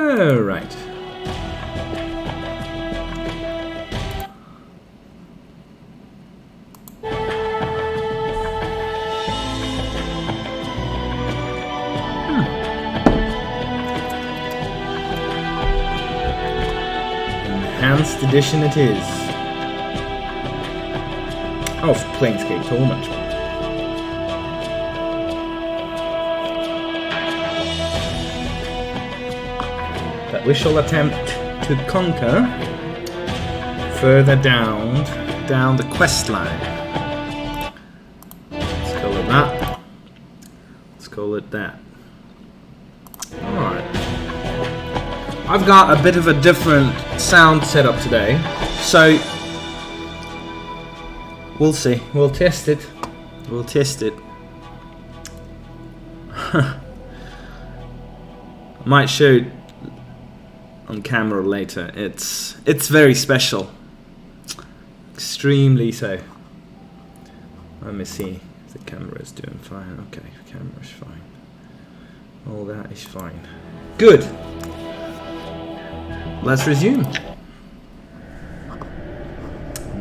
Alright. Enhanced edition it is. Of Planescape Torment. That we shall attempt to conquer further down the quest line. Let's call it that. Let's call it that. Alright. I've got a bit of a different sound setup today, so we'll see. We'll test it. We'll test it. I might show it on camera later. It's very special. Extremely so. Let me see if the camera is doing fine. Okay, the camera is fine. All that is fine. Good. Let's resume.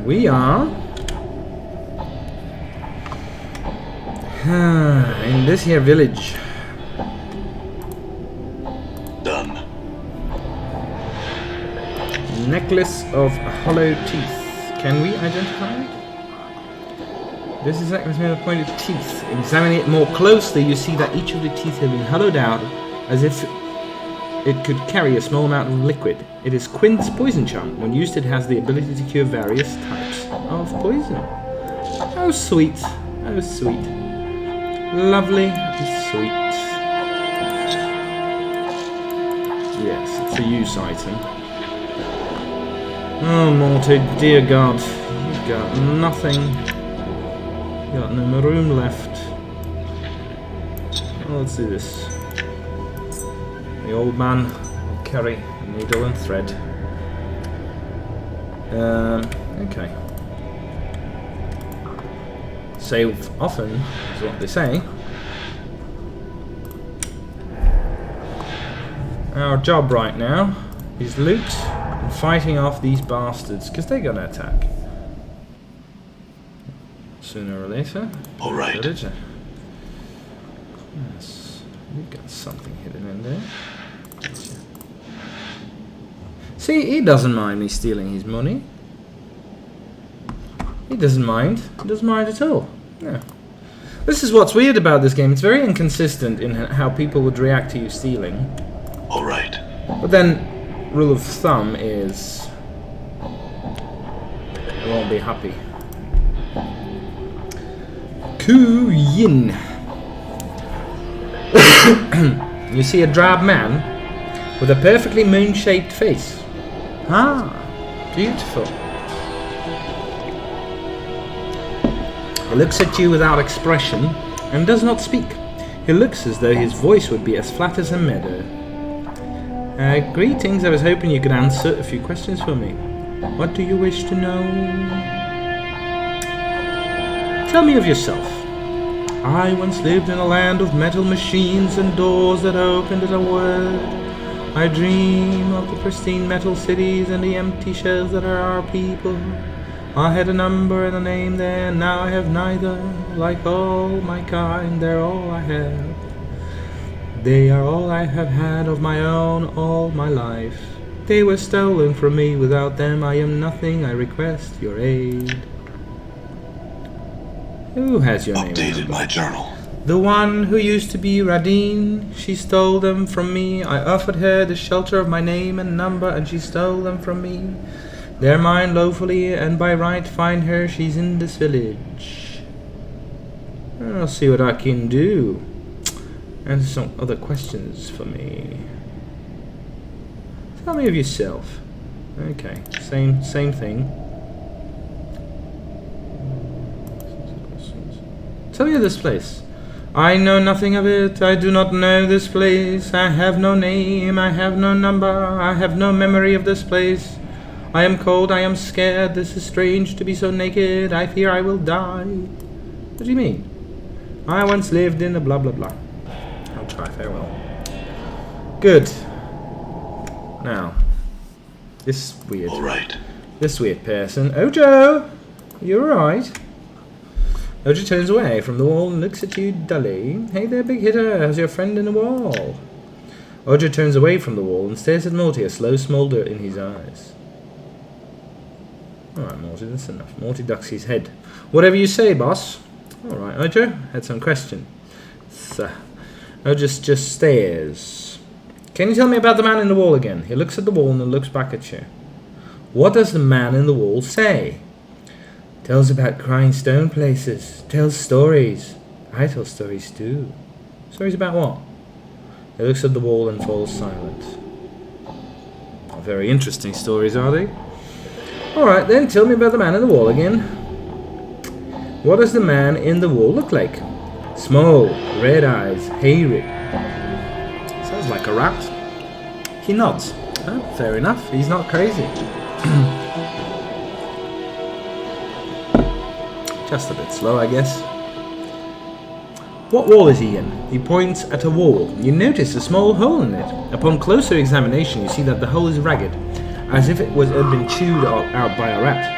We are in this here village. Done. Necklace of hollow teeth. Can we identify it? This is necklace made of pointed teeth. Examining it more closely, you see that each of the teeth have been hollowed out as if it could carry a small amount of liquid. It is Quint's poison charm. When used, it has the ability to cure various types of poison. Oh, sweet. Oh, sweet. Lovely and sweet. Yes, it's a use item. Oh, Morty, dear God. You've got nothing. You've got no room left. Well, let's do this. The old man will carry a needle and thread. Okay. Save often is what they say. Our job right now is loot and fighting off these bastards, because they're gonna attack sooner or later. All right. Yes, we've got something hidden in there. See, he doesn't mind me stealing his money. He doesn't mind. He doesn't mind at all. No. This is what's weird about this game. It's very inconsistent in how people would react to you stealing. All right. But then, rule of thumb is they won't be happy. Ku Yin. You see a drab man with a perfectly moon-shaped face. Ah, beautiful. He looks at you without expression and does not speak. He looks as though his voice would be as flat as a meadow. Greetings, I was hoping you could answer a few questions for me. What do you wish to know? Tell me of yourself. I once lived in a land of metal machines and doors that opened at a word. I dream of the pristine metal cities and the empty shells that are our people. I had a number and a name then, now I have neither. Like all my kind, they're all I have. They are all I have had of my own all my life. They were stolen from me, without them I am nothing, I request your aid. Who has your name? Updated my journal. The one who used to be Radine. She stole them from me. I offered her the shelter of my name and number, and she stole them from me. They're mine lawfully, and by right find her. She's in this village. I'll see what I can do. And some other questions for me. Tell me of yourself. Okay, same thing. Tell me of this place. I know nothing of it. I do not know this place. I have no name. I have no number. I have no memory of this place. I am cold. I am scared. This is strange to be so naked. I fear I will die. What do you mean? I once lived in a blah blah blah. I'll try. Farewell. Good. Now, this weird person. Ojo! You alright? Ojo turns away from the wall and looks at you dully. Hey there, big hitter. How's your friend in the wall? Ojo turns away from the wall and stares at Morty, a slow smolder in his eyes. Alright, Morty, that's enough. Morty ducks his head. Whatever you say, boss. Alright, Ojo, had some question. So, Ojo just stares. Can you tell me about the man in the wall again? He looks at the wall and then looks back at you. What does the man in the wall say? Tells about crying stone places. Tells stories. I tell stories too. Stories about what? He looks at the wall and falls silent. Not very interesting stories, are they? Alright then, tell me about the man in the wall again. What does the man in the wall look like? Small, red eyes, hairy. Sounds like a rat. He nods. Oh, fair enough, he's not crazy. Just a bit slow, I guess. What wall is he in? He points at a wall. You notice a small hole in it. Upon closer examination, you see that the hole is ragged, as if it had been chewed out by a rat.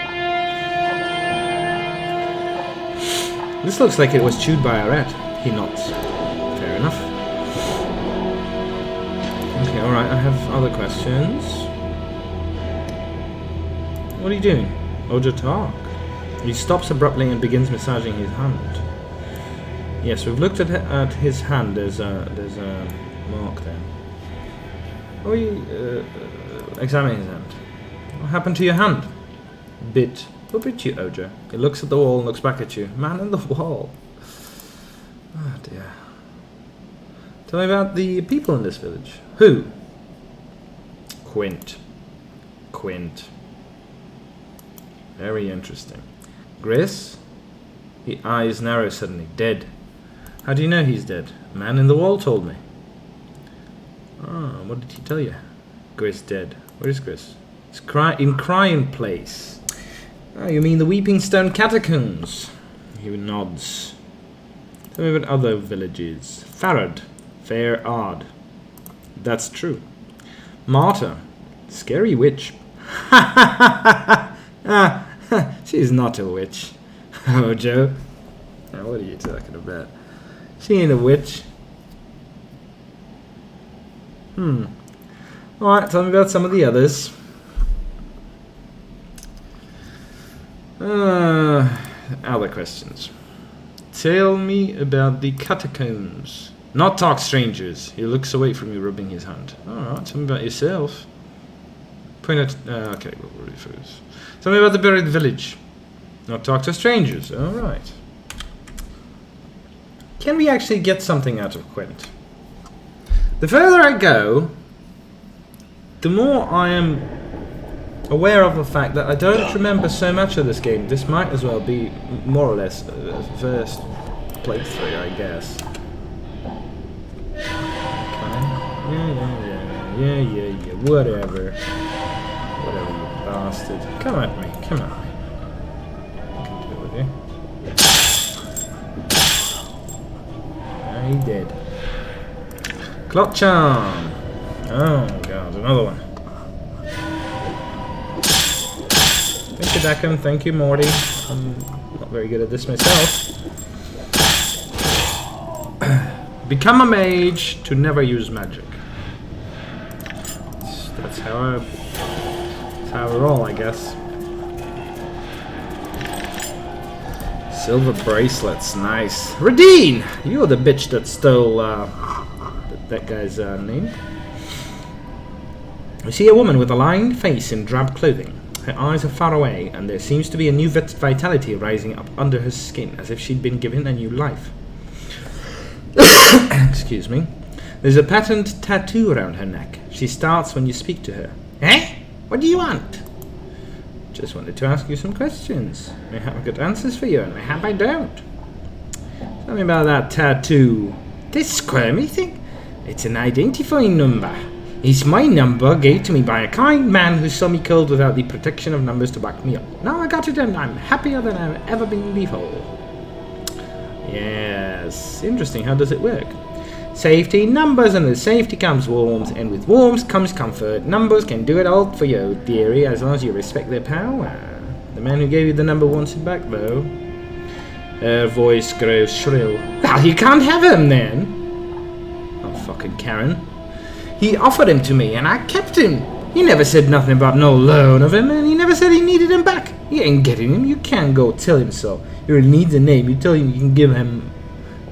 This looks like it was chewed by a rat. He nods. Fair enough. Okay, alright, I have other questions. What are you doing? Ojo talk. He stops abruptly and begins massaging his hand. Yes, we've looked at his hand. There's a mark there. Oh, you examine his hand. What happened to your hand? Bit. Who bit you, Ojo? He looks at the wall and looks back at you. Man in the wall. Oh dear. Tell me about the people in this village. Who? Quint. Very interesting. Gris? His eyes narrow suddenly. Dead. How do you know he's dead? Man in the wall told me. Oh, what did he tell you? Gris dead. Where is Gris? It's in crying place. Oh, you mean the Weeping Stone Catacombs? He nods. Tell me about other villages. Farad. Fair Odd. That's true. Martyr. Scary witch. She's not a witch. Ojo. Now, what are you talking about? She ain't a witch. Alright, tell me about some of the others. Other questions. Tell me about the catacombs. Not talk strangers. He looks away from you, rubbing his hand. Alright, tell me about yourself. Point at... okay, we'll refuse. Tell me about the buried village. Not talk to strangers. Alright. Can we actually get something out of Quint? The further I go, the more I am aware of the fact that I don't remember so much of this game. This might as well be more or less a first playthrough, I guess. Yeah, whatever. Whatever, you bastard. Come at me, come at me. I can deal with you. He dead. Clock charm. Oh god, another one. Thank you, Deckham. Thank you, Morty. I'm not very good at this myself. Become a mage to never use magic. That's how I roll, I guess. Silver bracelets, nice. Radine! You're the bitch that stole that guy's name. You see a woman with a lined face in drab clothing. Her eyes are far away, and there seems to be a new vitality rising up under her skin, as if she'd been given a new life. Excuse me. There's a patterned tattoo around her neck. She starts when you speak to her. Eh? What do you want? Just wanted to ask you some questions. Mayhap I've got answers for you, and mayhap I don't. Tell me about that tattoo. This squirmy thing? It's an identifying number. It's my number, gave to me by a kind man who saw me killed without the protection of numbers to back me up. Now I got it, and I'm happier than I've ever been before. Yes, interesting. How does it work? Safety, numbers, and with safety comes warmth, and with warmth comes comfort. Numbers can do it all for you, dearie, as long as you respect their power. The man who gave you the number wants it back, though. Her voice grows shrill. Well, you can't have him, then. Oh, fucking Karen. He offered him to me, and I kept him. He never said nothing about no loan of him, and he never said he needed him back. He ain't getting him. You can't go tell him so. He really needs a name. You tell him you can give him...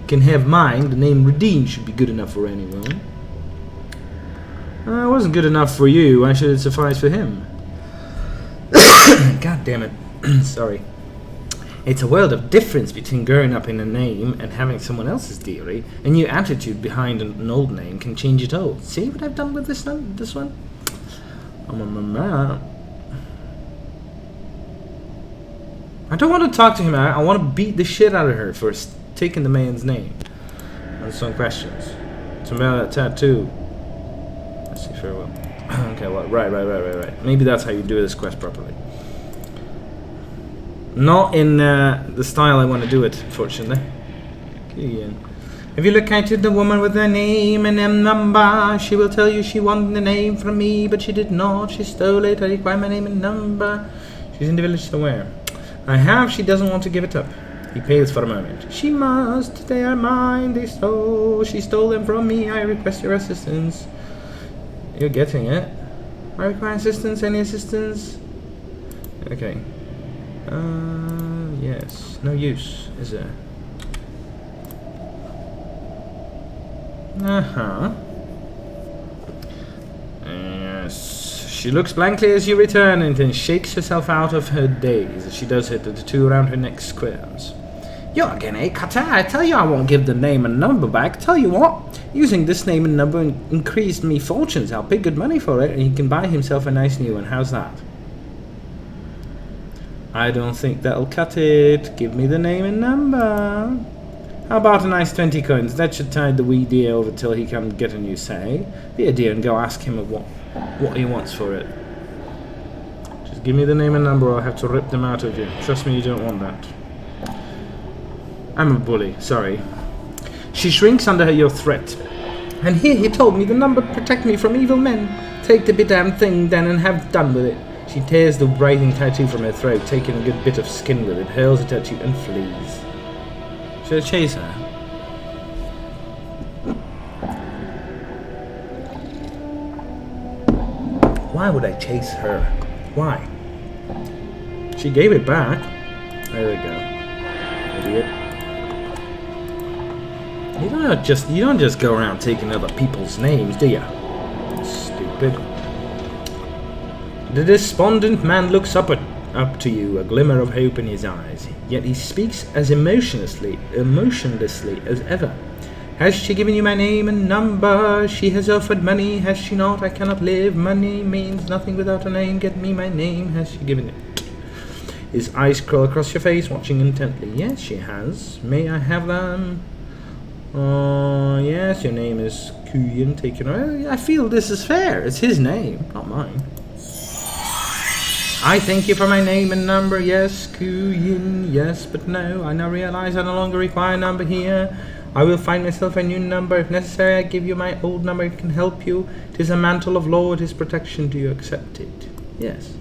can have mine. The name Redeem should be good enough for anyone. It wasn't good enough for you. Why should it suffice for him? God damn it. Sorry. It's a world of difference between growing up in a name and having someone else's dearie. A new attitude behind an old name can change it all. See what I've done with this one? I don't want to talk to him. I want to beat the shit out of her for taking the man's name. Unsung questions. It's about that tattoo. Let's see, farewell. Okay, well, right. Maybe that's how you do this quest properly. Not in the style I want to do it, fortunately. Okay. If you look at the woman with her name and her number, she will tell you she wanted the name from me, but she did not. She stole it. I require my name and number. She's in the village somewhere. I have. She doesn't want to give it up. He paused for a moment. She must. They are mine. They stole. She stole them from me. I request your assistance. You're getting it. I require assistance. Any assistance? Okay. Yes. No use, is there? Yes. She looks blankly as you return and then shakes herself out of her daze as she does it. The tattoo around her neck squares. You're again a cutter. I tell you I won't give the name and number back. Tell you what, using this name and number increased me fortunes. I'll pay good money for it and he can buy himself a nice new one. How's that? I don't think that'll cut it. Give me the name and number. How about a nice 20 coins? That should tide the wee dear over till he can get a new say. Be a dear and go ask him what he wants for it. Just give me the name and number or I'll have to rip them out of you. Trust me, you don't want that. I'm a bully, sorry. She shrinks under your threat. And here he told me the number to protect me from evil men. Take the damn thing then and have done with it. She tears the writhing tattoo from her throat, taking a good bit of skin with it, hurls it at you and flees. Should I chase her? Why would I chase her? Why? She gave it back. There we go. Idiot. You don't just go around taking other people's names, do you? Stupid. The despondent man looks up to you, a glimmer of hope in his eyes. Yet he speaks as emotionlessly as ever. Has she given you my name and number? She has offered money, has she not? I cannot live. Money means nothing without a name. Get me my name. Has she given it? His eyes crawl across your face, watching intently. Yes, she has. May I have them? Yes, your name is Kuyan. Take it. I feel this is fair. It's his name, not mine. I thank you for my name and number, yes, Kuyin, yes, but no, I now realize I no longer require a number here. I will find myself a new number. If necessary, I give you my old number, it can help you. 'Tis a mantle of law, it is protection. Do you accept it? Yes.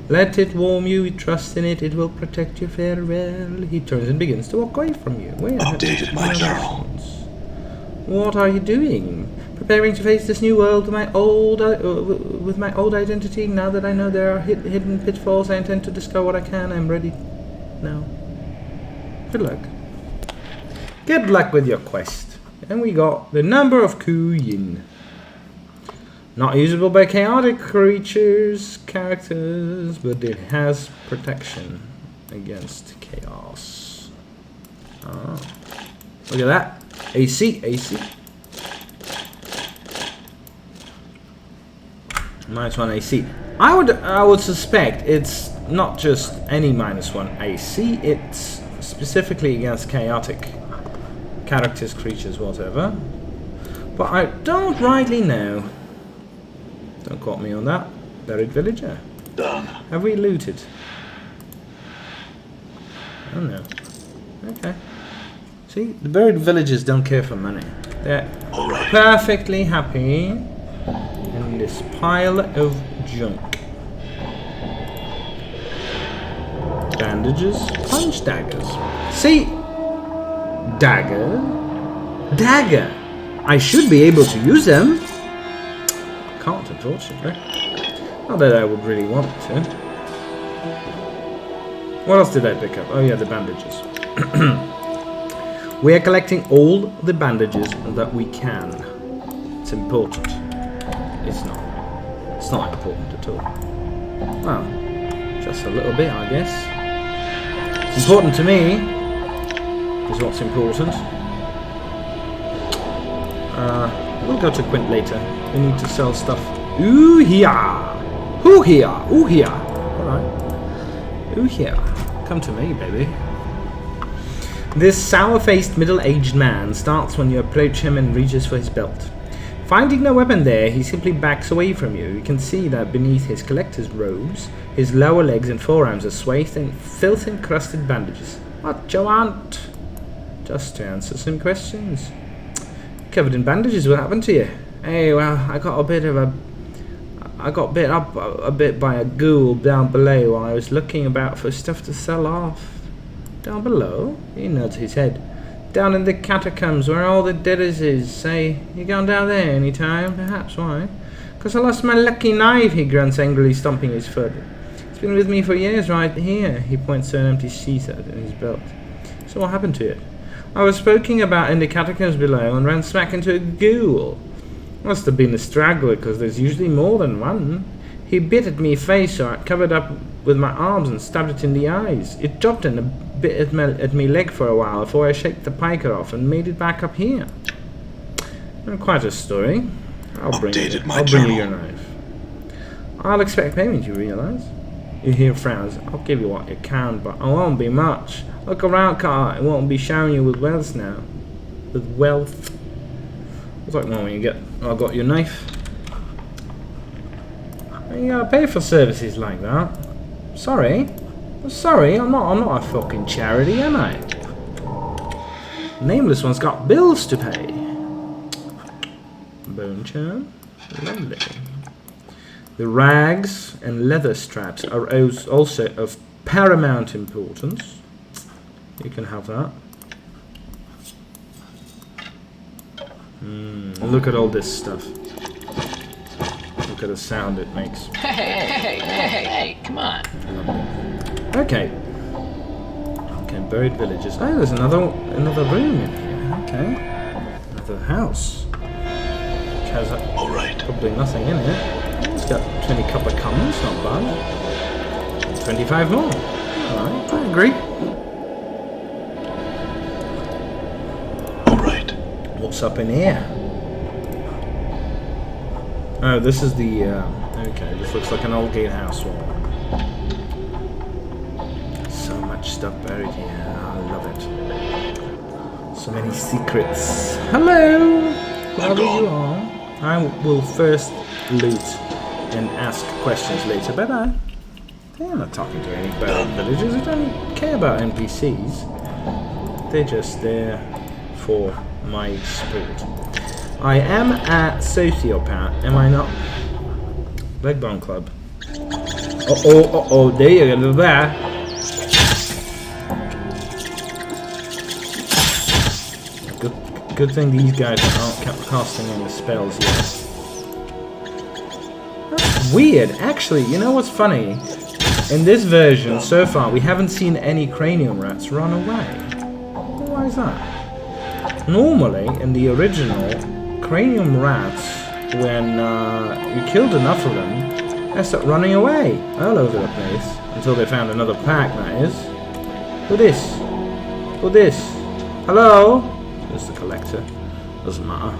Let it warm you, trust in it, it will protect you. Farewell. He turns and begins to walk away from you. Wait, Updated my journal. What are you doing? Preparing to face this new world with my old identity. Now that I know there are hidden pitfalls, I intend to discover what I can. I'm ready now. Good luck. Good luck with your quest. And we got the number of Kuyin. Not usable by chaotic characters, but it has protection against chaos. Oh. Look at that. AC. -1 AC. I would suspect it's not just any -1 AC. It's specifically against chaotic characters, creatures, whatever. But I don't rightly know. Don't quote me on that. Buried villager. Done. Have we looted? I don't know. Okay. See, the buried villagers don't care for money. They're All right. perfectly happy in this pile of junk. Bandages, punch daggers. See? Dagger. Dagger. I should be able to use them. Can't, unfortunately. Not that I would really want to. What else did I pick up? Oh yeah, the bandages. We are collecting all the bandages that we can. It's important. It's not. It's not important at all. Well, just a little bit, I guess. It's important to me. Is what's important. We'll go to Quint later. We need to sell stuff. Ooh here! Ooh here! Ooh here! Alright. Ooh here. Come to me, baby. This sour-faced, middle-aged man starts when you approach him and reaches for his belt. Finding no weapon there, he simply backs away from you. You can see that beneath his collector's robes, his lower legs and forearms are swathed in filth-encrusted bandages. What do you want? Just to answer some questions. Covered in bandages, what happened to you? Hey, well, I got bit up a bit by a ghoul down below while I was looking about for stuff to sell off. Down below? He nods his head. Down in the catacombs where all the deaders is. Say, you going down there any time? Perhaps, why? 'Cause I lost my lucky knife, he grunts, angrily stomping his foot. It's been with me for years right here. He points to an empty sheath in his belt. So what happened to it? I was poking about in the catacombs below and ran smack into a ghoul. Must have been a straggler, because there's usually more than one. He bit at me face, so I covered up with my arms and stabbed it in the eyes. It dropped in a bit at me leg for a while before I shaked the piker off and made it back up here. Quite a story. I'll bring you your knife. I'll expect payment, you realise. You hear frowns. I'll give you what you can, but it won't be much. Look around, Carter. It won't be showering you with wealth now. With wealth. It's like when you get. I got your knife. You gotta pay for services like that. Sorry. Sorry, I'm not a fucking charity, am I? Nameless one's got bills to pay. Bone charm. Lovely. The rags and leather straps are also of paramount importance. You can have that. Look at all this stuff. Look at the sound it makes. Hey, come on. Okay. Okay, buried villages. Oh, there's another room in here. Okay. Another house. Which has All right. probably nothing in it. It's got 20 copper commons, not bad. 25 more. Alright, I agree. All right. What's up in here? Oh, this is the, okay, this looks like an old gatehouse wall. So much stuff buried here, I love it. So many secrets. Hello! Whoever you are. I will first loot and ask questions later. Bye-bye. I'm not talking to any bad villagers. I don't care about NPCs. They're just there for my spirit. I am a sociopath, am I not? Leg Bone Club. Uh-oh, there you go, there. Good thing these guys aren't casting any spells yet. That's weird. Actually, you know what's funny? In this version, so far, we haven't seen any cranium rats run away. Why is that? Normally, in the original, cranium rats, when you killed enough of them, they start running away all over the place until they found another pack, that is. Who this? Who this? Hello? There's the collector. Doesn't matter.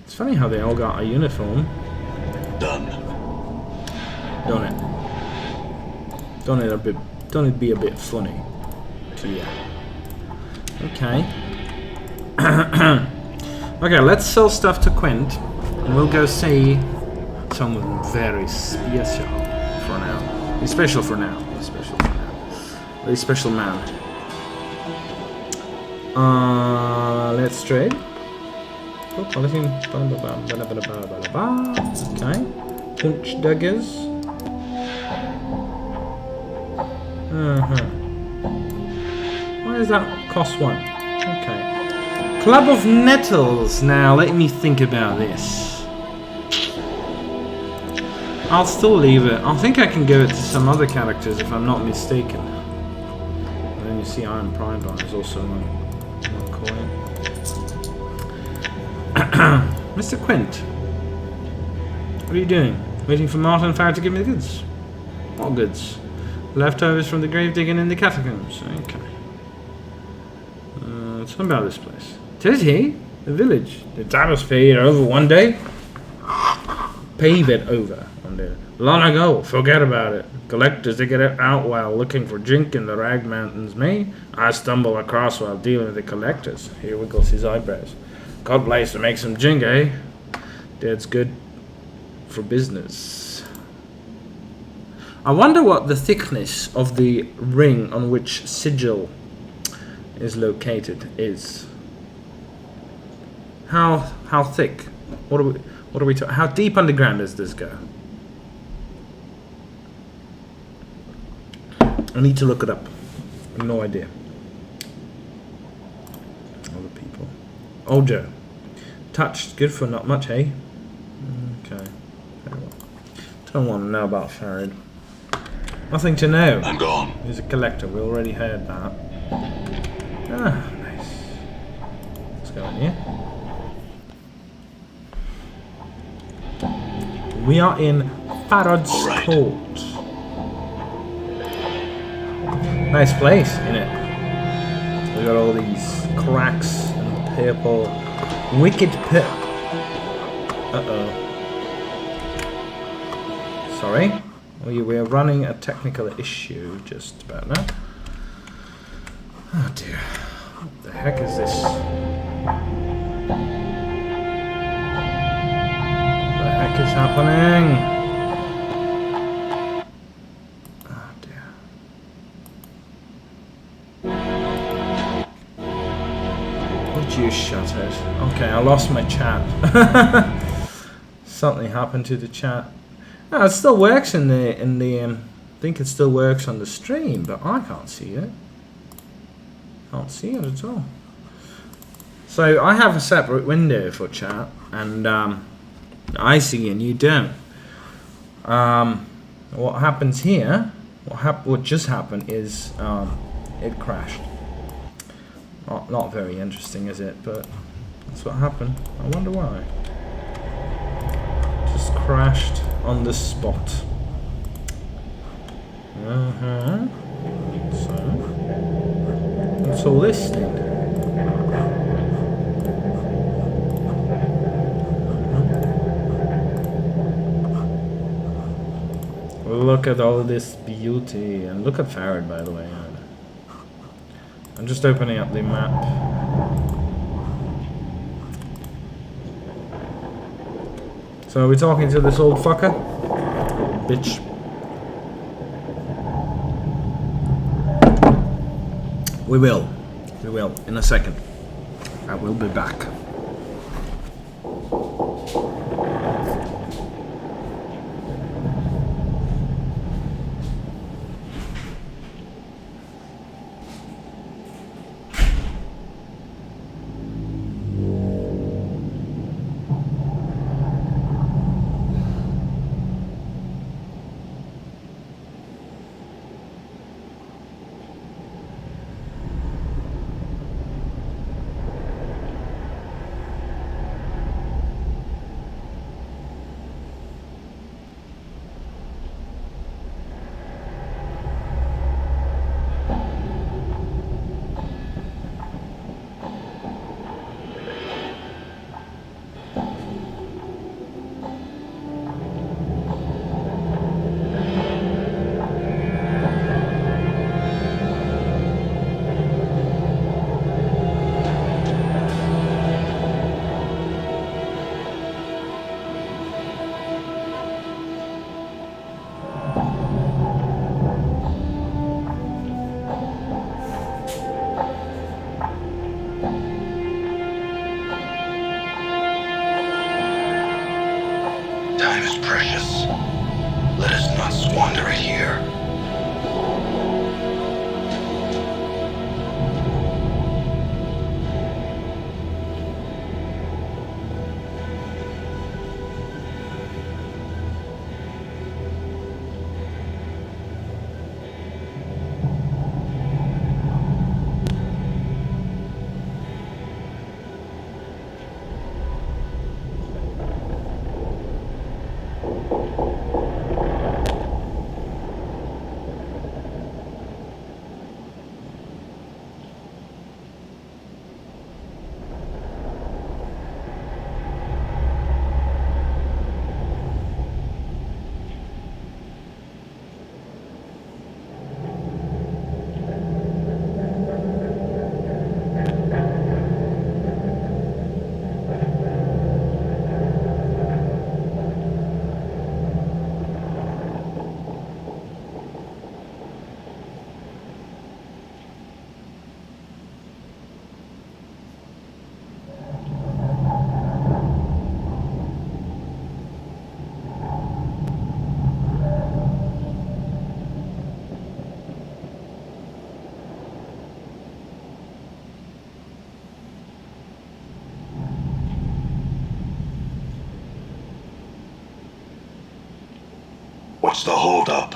It's funny how they all got a uniform. Done. Don't it? Don't it be a bit funny to you? Okay. Okay, let's sell stuff to Quint, and we'll go see someone very special for now. He's special for now. He's special for now. Very special man. Let's trade. Oh, policy. Okay. Punch daggers. Why does that cost 1? Okay. Club of Nettles. Now, let me think about this. I'll still leave it. I think I can give it to some other characters if I'm not mistaken. And then you see Iron Prime Bar is also one coin. Mr. Quint. What are you doing? Waiting for Martin Farr to give me the goods? What goods? Leftovers from the grave digging in the catacombs. Okay. Tell me about this place. Tis he? The village. Did Taros pay it over one day? Pave it over one day. Long ago. Forget about it. Collectors dig it out while looking for jink in the Rag Mountains. Me, I stumble across while dealing with the collectors. He wiggles his eyebrows. God bless to make some jink, eh? That's good for business. I wonder what the thickness of the ring on which Sigil is located is. How thick? What are we talking? How deep underground does this go? I need to look it up. I have no idea. Other people. Ojo. Touched. Good for not much, eh? Okay. Very well. Don't want to know about Farid. Nothing to know. I'm gone. He's a collector. We already heard that. Ah, nice. Let's go in here. We are in Farad's Court. Nice place, isn't it? We got all these cracks and purple. Wicked pit. Uh-oh. Sorry. We're running a technical issue just about now. Oh dear. What the heck is this? What the heck is happening? Oh dear. Would you shut it? Okay, I lost my chat. Something happened to the chat. No, it still works in the I think it still works on the stream, but I can't see it. Can't see it at all. So I have a separate window for chat, and I see and you don't. What happens here? What just happened is it crashed. Not very interesting, is it? But that's what happened. I wonder why. Just crashed on the spot. So what's all this thing? Look at all this beauty, and look at Farad, by the way. I'm just opening up the map. So are we talking to this old fucker? Bitch. We will. We will. In a second. I will be back. Time is precious. Let us not squander it here. What's the holdup?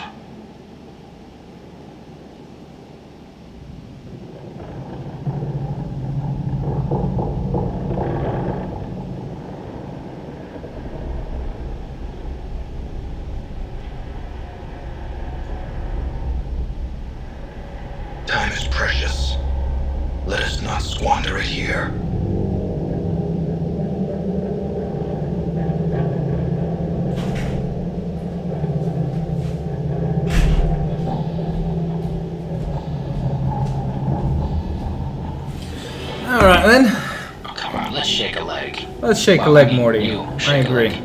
Time is precious. Let us not squander it here. Alright then. Oh, come on, let's shake a leg. Let's shake a Well, leg, I mean, Morty. you I shake a agree. leg.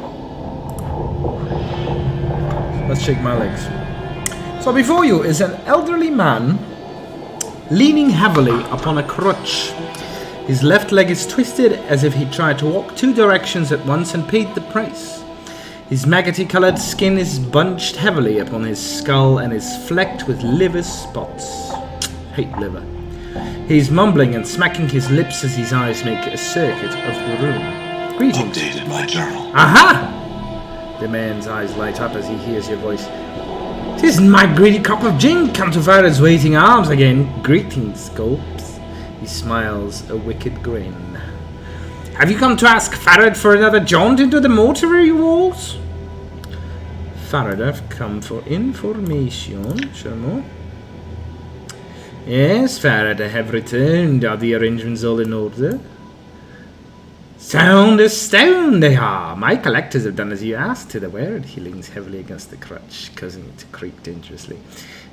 Let's shake my legs. So before you is an elderly man leaning heavily upon a crutch. His left leg is twisted as if he tried to walk two directions at once and paid the price. His maggoty-colored skin is bunched heavily upon his skull and is flecked with liver spots. Hate liver. He is mumbling and smacking his lips as his eyes make a circuit of the room. Greetings. Updated my journal. Aha! The man's eyes light up as he hears your voice. "'Tisn't my greedy cup of gin come to Farad's waiting arms again. Greetings, Scopes." He smiles a wicked grin. "Have you come to ask Farad for another jaunt into the mortuary walls?" "Farad, I've come for information, Shermo." "Yes, Farad, I have returned. Are the arrangements all in order?" "Sound as stone they are. My collectors have done as you asked." To the word, he leans heavily against the crutch, causing it to creak dangerously.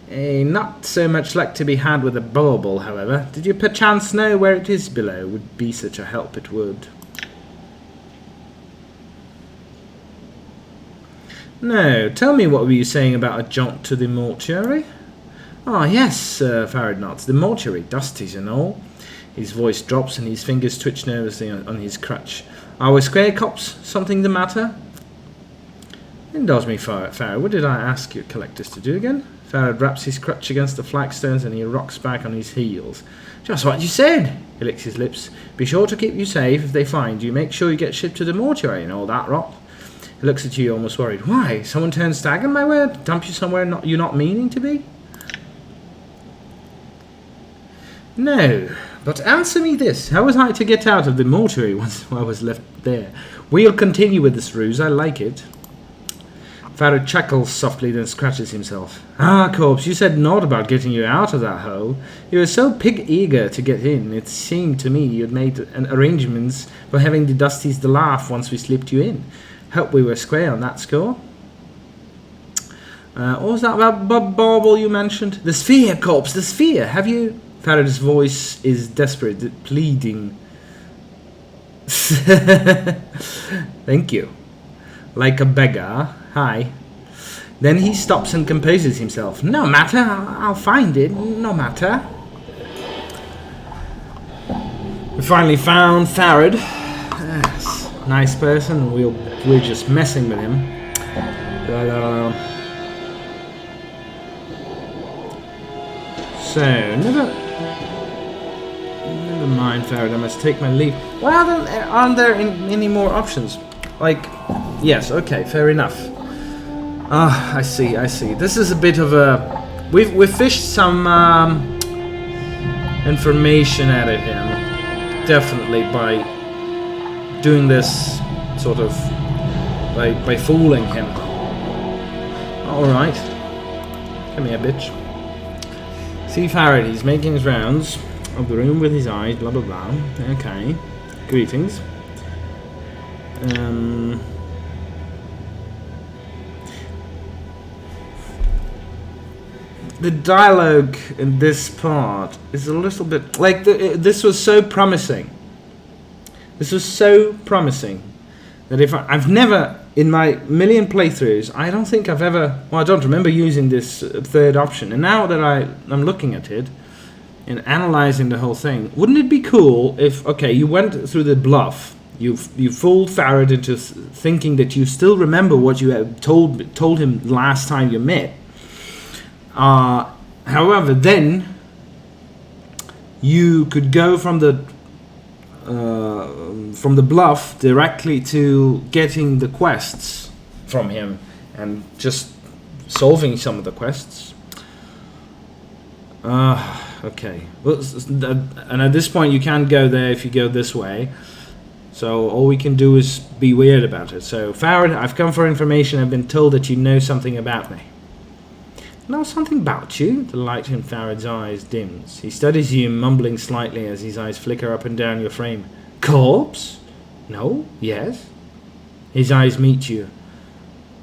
Not so much luck to be had with a bauble, however. Did you perchance know where it is below? Would be such a help, it would. "No, tell me, what were you saying about a jaunt to the mortuary?" "Ah, yes," Farad nods. "The mortuary, dusties and all." His voice drops and his fingers twitch nervously on his crutch. "Are we square cops? Something the matter?" "Indulge me, Farad. What did I ask your collectors to do again?" Farad raps his crutch against the flagstones and he rocks back on his heels. "Just what you said." He licks his lips. "Be sure to keep you safe. If they find you, make sure you get shipped to the mortuary and all that rot." He looks at you almost worried. "Why? Someone turned stag on my word? Dump you somewhere you're not meaning to be?" "No, but answer me this. How was I to get out of the mortuary once I was left there? We'll continue with this ruse. I like it." Farad chuckles softly, then scratches himself. "Ah, Corpse, you said naught about getting you out of that hole. You were so pig-eager to get in, it seemed to me you'd made arrangements for having the Dusties to laugh once we slipped you in. Hope we were square on that score." What was that about bauble you mentioned?" "The sphere, Corpse, the sphere. Have you..." Farad's voice is desperate, pleading. "Thank you. Like a beggar. Hi." Then he stops and composes himself. "No matter. I'll find it. No matter." We finally found Farad. Yes, nice person. We're just messing with him. So, never mind, Farad, I must take my leave. Well, then, aren't there any more options? Like, yes, okay, fair enough. Ah, I see. This is a bit of a... We've fished some information out of him. Definitely by doing this sort of... By fooling him. Alright. Come here, bitch. See Farad, he's making his rounds of the room with his eyes, blah blah blah. Okay. Greetings. The dialogue in this part is a little bit like this was so promising. This was so promising that if I've never in my million playthroughs, I don't think I've ever. Well, I don't remember using this third option. And now that I'm looking at it and analyzing the whole thing, wouldn't it be cool if you went through the bluff, you fooled Farad into thinking that you still remember what you had told him last time you met. However, then you could go from the bluff directly to getting the quests from him and just solving some of the quests. Okay. Well, and at this point you can't go there if you go this way. So all we can do is be weird about it. So Farad, I've come for information. I've been told that you know something about me. Know something about you? The light in Farad's eyes dims. He studies you, mumbling slightly as his eyes flicker up and down your frame. Corpse? No? Yes? His eyes meet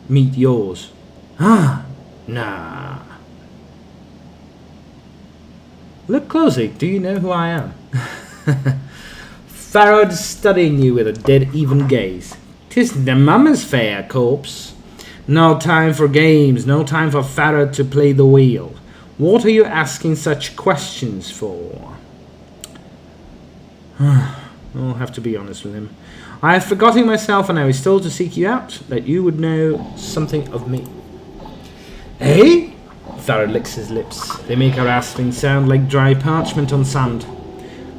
yours. Ah, nah. Look closely. Do you know who I am? Farad studying you with a dead even gaze. 'Tis the mama's fair, corpse. No time for games, no time for Farad to play the wheel. What are you asking such questions for? I'll have to be honest with him. I have forgotten myself and I was told to seek you out, that you would know something of me. Eh? Farad licks his lips. They make a rasping sound like dry parchment on sand.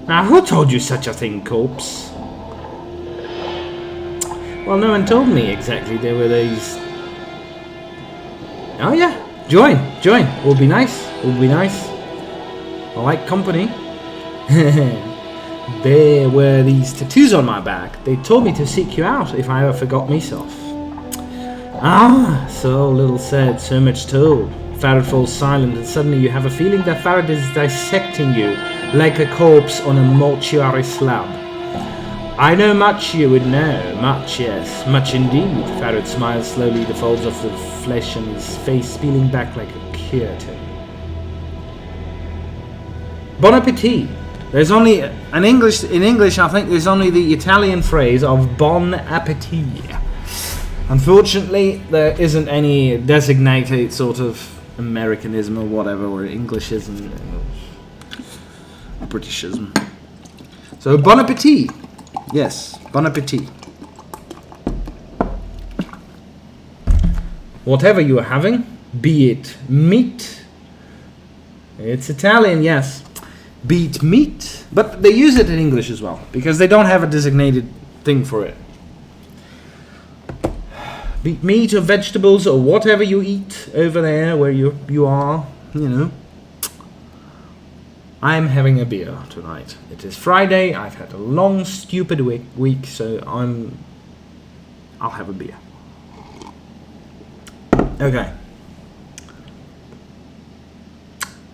Now, who told you such a thing, corpse? Well, no one told me exactly. There were these... Oh yeah, join. Will be nice. I like company. There were these tattoos on my back. They told me to seek you out if I ever forgot myself. Ah, so little said, so much told. Farad falls silent, and suddenly you have a feeling that Farad is dissecting you like a corpse on a mortuary slab. I know much you would know. Much, yes. Much indeed. Farad smiles slowly, the folds of the flesh on his face peeling back like a curtain. Bon appetit. There's only in English I think there's only the Italian phrase of bon appetit. Unfortunately, there isn't any designated sort of Americanism or whatever, or Englishism, Britishism. So bon appetit. Yes, bon appetit. Whatever you are having, be it meat. It's Italian, yes. Be it meat, but they use it in English as well because they don't have a designated thing for it. Be it meat or vegetables or whatever you eat over there where you are, you know. I'm having a beer tonight. It is Friday. I've had a long, stupid week, so I'll have a beer. Okay.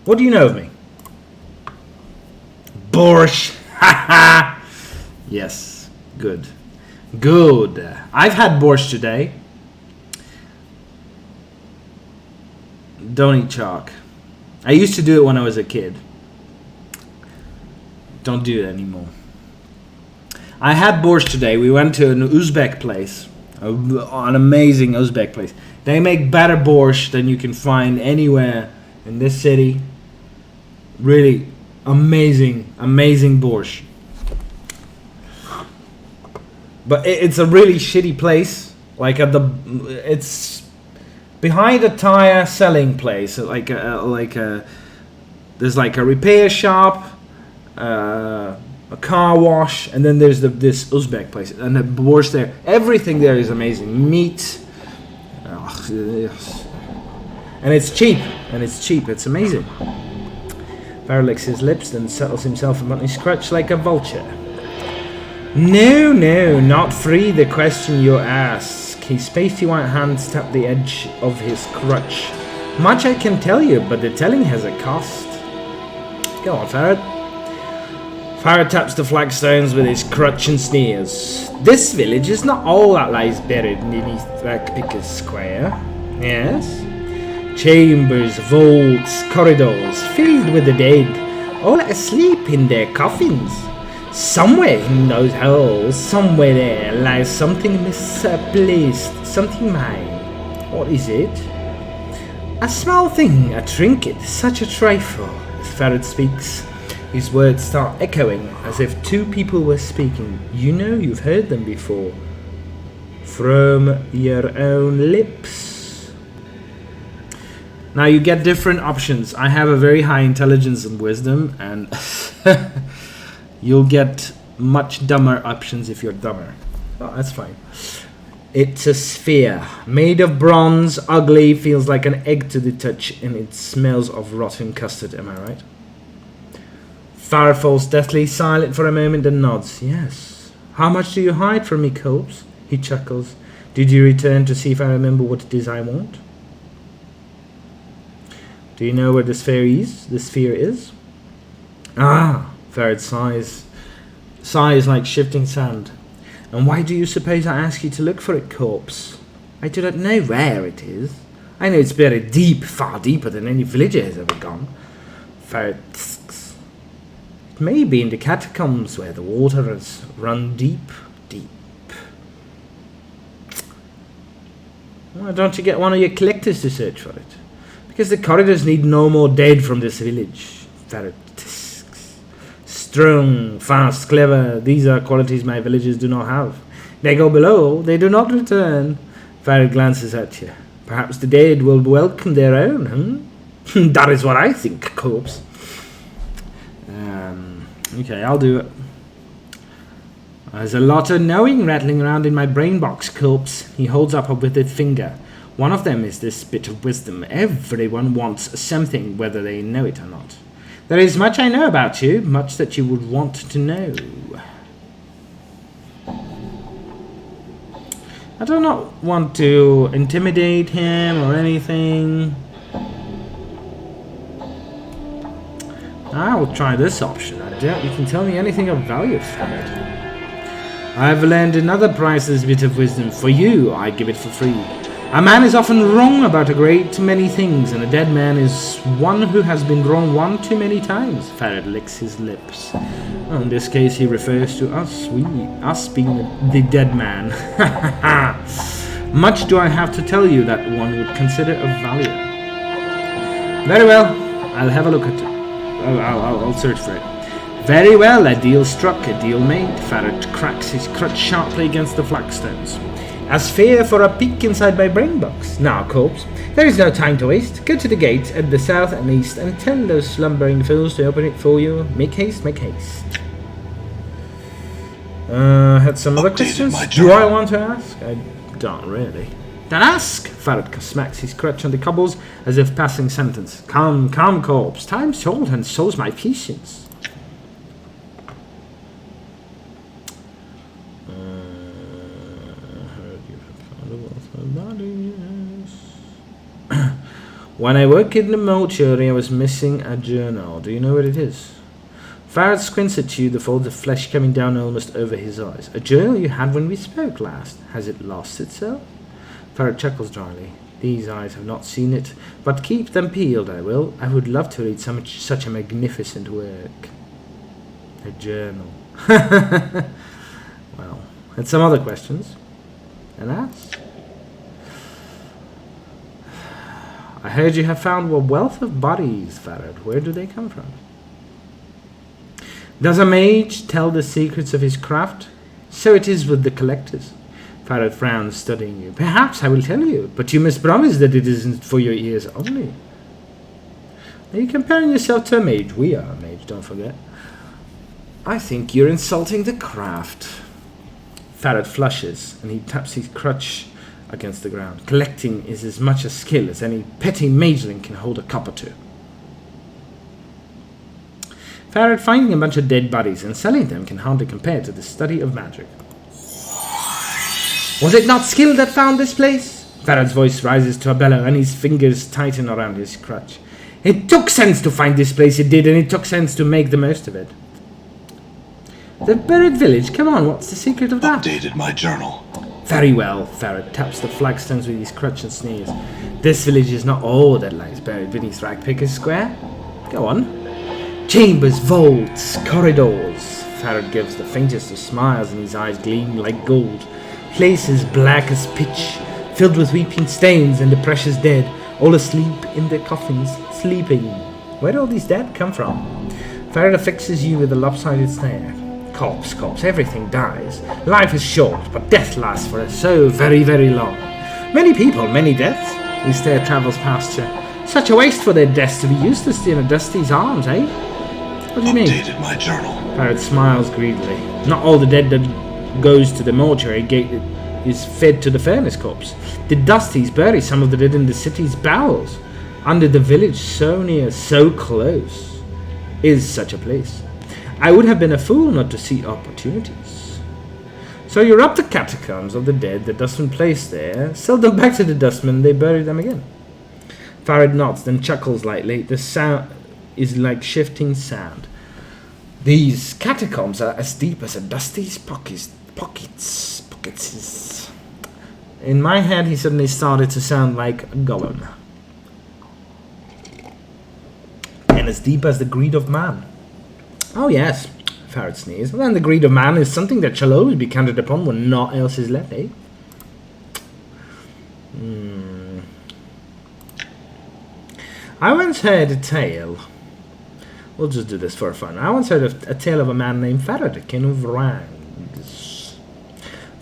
What do you know of me? Borscht. Haha. Yes. Good. I've had borscht today. Don't eat chalk. I used to do it when I was a kid. Don't do it anymore. I had borscht today. We went to an Uzbek place. An amazing Uzbek place. They make better borscht than you can find anywhere in this city. Really amazing borscht. But it's a really shitty place. Like at the, it's behind a tire selling place. There's like a repair shop, a car wash, and then there's this Uzbek place, and the borscht there. Everything there is amazing. Meat, and it's cheap. It's amazing. Farrah licks his lips, then settles himself upon his crutch like a vulture. No, not free. The question you ask. His pasty white hands tap the edge of his crutch. Much I can tell you, but the telling has a cost. Go on, Farrah. Farrah taps the flagstones with his crutch and sneers. This village is not all that lies buried beneath Pickers Square. Yes? Chambers, vaults, corridors, filled with the dead, all asleep in their coffins. Somewhere in those holes, somewhere there, lies something misplaced, something mine. What is it? A small thing, a trinket, such a trifle. As Farrah speaks, his words start echoing as if two people were speaking. You know you've heard them before. From your own lips. Now you get different options. I have a very high intelligence and wisdom, and you'll get much dumber options if you're dumber. Oh, that's fine. It's a sphere, made of bronze, ugly, feels like an egg to the touch, and it smells of rotten custard, am I right? Farrah falls deathly silent for a moment and nods. Yes. How much do you hide from me, Copes? He chuckles. Did you return to see if I remember what it is I want? Do you know where the sphere is? Ah, Farrah sighs like shifting sand. And why do you suppose I ask you to look for it, Corpse? I do not know where it is. I know it's buried deep, far deeper than any villager has ever gone. Farrah thisks. It may be in the catacombs where the water has run deep, deep. Why don't you get one of your collectors to search for it? Because the corridors need no more dead from this village. Farrah tisks. Strong, fast, clever. These are qualities my villagers do not have. They go below. They do not return. Farrah glances at you. Perhaps the dead will welcome their own, That is what I think, Corpse. Okay, I'll do it. There's a lot of knowing rattling around in my brain box, Corpse. He holds up a withered finger. One of them is this bit of wisdom. Everyone wants something, whether they know it or not. There is much I know about you, much that you would want to know. I do not want to intimidate him or anything. I will try this option. I doubt you can tell me anything of value, Farrah. I have learned another priceless bit of wisdom. For you, I give it for free. A man is often wrong about a great many things, and a dead man is one who has been wrong one too many times. Farrah licks his lips. Well, in this case, he refers to us, us being the dead man. Much do I have to tell you that one would consider of value. Very well, I'll have a look at it. I'll search for it. Very well, a deal struck, a deal made. Farrah cracks his crutch sharply against the flagstones. As fair for a peek inside my brain box. Now, Corpse, there is no time to waste. Go to the gate at the south and east and tell those slumbering fools to open it for you. Make haste, make haste. Had some other questions? Do I want to ask? I don't really. Then ask! Farrah smacks his crutch on the cobbles as if passing sentence. Come, Corpse. Time's short and so's my patience. When I work in the mortuary, I was missing a journal. Do you know what it is? Farrah squints at you, the folds of flesh coming down almost over his eyes. A journal you had when we spoke last. Has it lost itself? Farrah chuckles dryly. These eyes have not seen it, but keep them peeled, I will. I would love to read such a magnificent work. A journal. Well, and some other questions. And ask. I heard you have found a wealth of bodies, Farrah. Where do they come from? Does a mage tell the secrets of his craft? So it is with the collectors. Farad frowned, studying you. Perhaps I will tell you, but you must promise that it isn't for your ears only. Are you comparing yourself to a mage? We are a mage, don't forget. I think you're insulting the craft. Farad flushes, and he taps his crutch against the ground. Collecting is as much a skill as any petty mageling can hold a cup or two. Farad, finding a bunch of dead bodies and selling them can hardly compare to the study of magic. Was it not skill that found this place? Farad's voice rises to a bellow, and his fingers tighten around his crutch. It took sense to find this place, it did, and it took sense to make the most of it. The buried village? Come on, what's the secret of that? Updated my journal. Very well, Farad taps the flagstones with his crutch and sneers. This village is not all that lies buried beneath Ragpicker's Square. Go on. Chambers, vaults, corridors. Farad gives the faintest of smiles, and his eyes gleam like gold. Places black as pitch, filled with weeping stains and the precious dead, all asleep in their coffins, sleeping. Where do all these dead come from? Farad fixes you with a lopsided stare. Corpse, everything dies. Life is short, but death lasts for so very, very long. Many people, many deaths. His stare travels past you. Such a waste for their deaths to be useless in a dusty's arms, eh? What do you mean? Updated my journal. Farad smiles greedily. Not all the dead that goes to the mortuary gate is fed to the furnace corpse. The dusties bury some of the dead in the city's bowels. Under the village, so near, so close, is such a place. I would have been a fool not to see opportunities. So you rob the catacombs of the dead, the dustman placed there, sell them back to the dustman, they bury them again. Farad nods, then chuckles lightly. The sound is like shifting sand. These catacombs are as deep as a dusty's pockets. In my head, he suddenly started to sound like a Gollum. And as deep as the greed of man. Oh yes, Farad sneezed. Well, then the greed of man is something that shall always be counted upon when naught else is left, eh? I once heard a tale. We'll just do this for fun. I once heard a tale of a man named Farad, king of Rangs.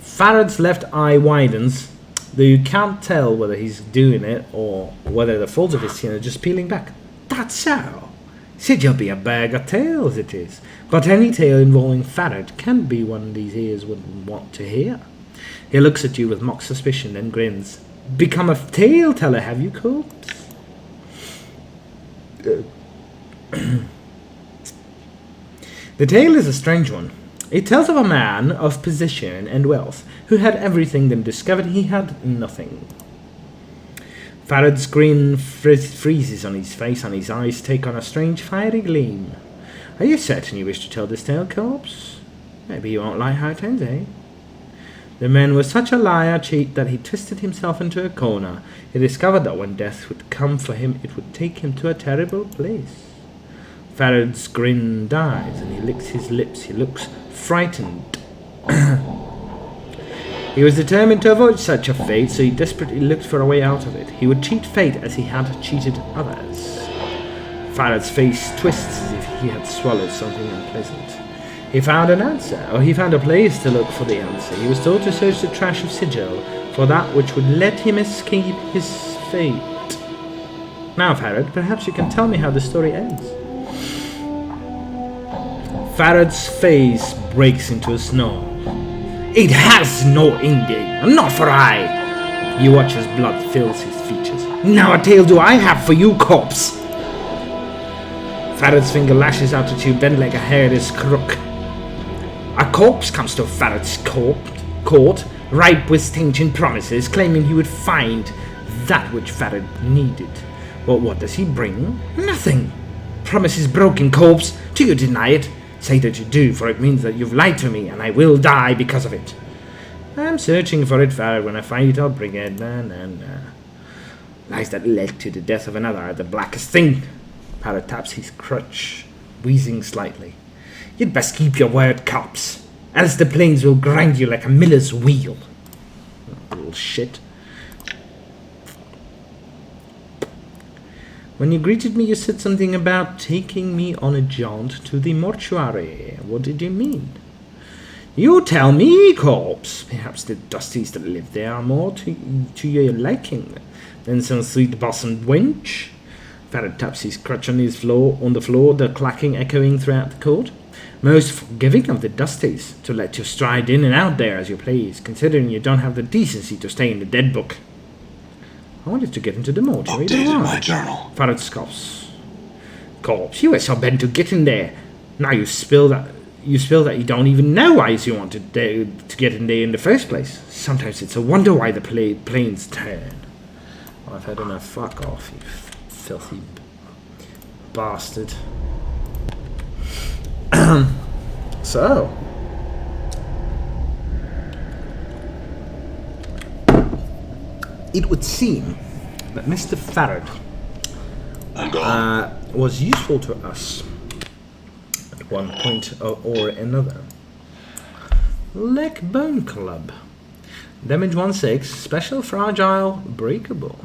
Farad's left eye widens, though you can't tell whether he's doing it or whether the folds of his skin are just peeling back. That's so. Said you'll be a bag of tales, it is. But any tale involving Farad can't be one these ears wouldn't want to hear. He looks at you with mock suspicion and grins. Become a tale teller, have you, corpse? The tale is a strange one. It tells of a man of position and wealth who had everything, then discovered he had nothing. Farad's grin freezes on his face, and his eyes take on a strange fiery gleam. Are you certain you wish to tell this tale, corpse? Maybe you won't like how it ends, eh? The man was such a liar, cheat, that he twisted himself into a corner. He discovered that when death would come for him, it would take him to a terrible place. Farad's grin dies, and he licks his lips. He looks frightened. He was determined to avoid such a fate, so he desperately looked for a way out of it. He would cheat fate as he had cheated others. Farad's face twists as if he had swallowed something unpleasant. He found an answer, or he found a place to look for the answer. He was told to search the trash of Sigil for that which would let him escape his fate. Now, Farad, perhaps you can tell me how the story ends. Farad's face breaks into a snarl. It has no ending, not for I. You watch as blood fills his features. Now a tale do I have for you, corpse. Farad's finger lashes out at you, bent like a hairless crook. A corpse comes to Farad's court, ripe with stinking promises, claiming he would find that which Farad needed. But what does he bring? Nothing. Promises broken, corpse. Do you deny it? Say that you do, for it means that you've lied to me, and I will die because of it. I'm searching for it, Farad. When I find it, I'll bring it. Lies that led to the death of another are the blackest thing. Farad taps his crutch, wheezing slightly. You'd best keep your word, cops, else the plains will grind you like a miller's wheel. Little shit. When you greeted me, you said something about taking me on a jaunt to the mortuary. What did you mean? You tell me, corpse. Perhaps the dusties that live there are more to your liking than some sweet-bottomed wench. Farad taps his crutch on the floor, the clacking echoing throughout the court. Most forgiving of the dusties, to let you stride in and out there as you please, considering you don't have the decency to stay in the dead book. I wanted to get into the mortuary. Updated my journal. Farad scoffs. Corpse, you were so bent to get in there. Now you spill that you don't even know why you wanted to get in there in the first place. Sometimes it's a wonder why the planes turn. Well, I've had enough. Fuck off, you filthy bastard. So, it would seem that Mr. Farad was useful to us at one point or another. Leg Bone Club. Damage 1/6, special, fragile, breakable.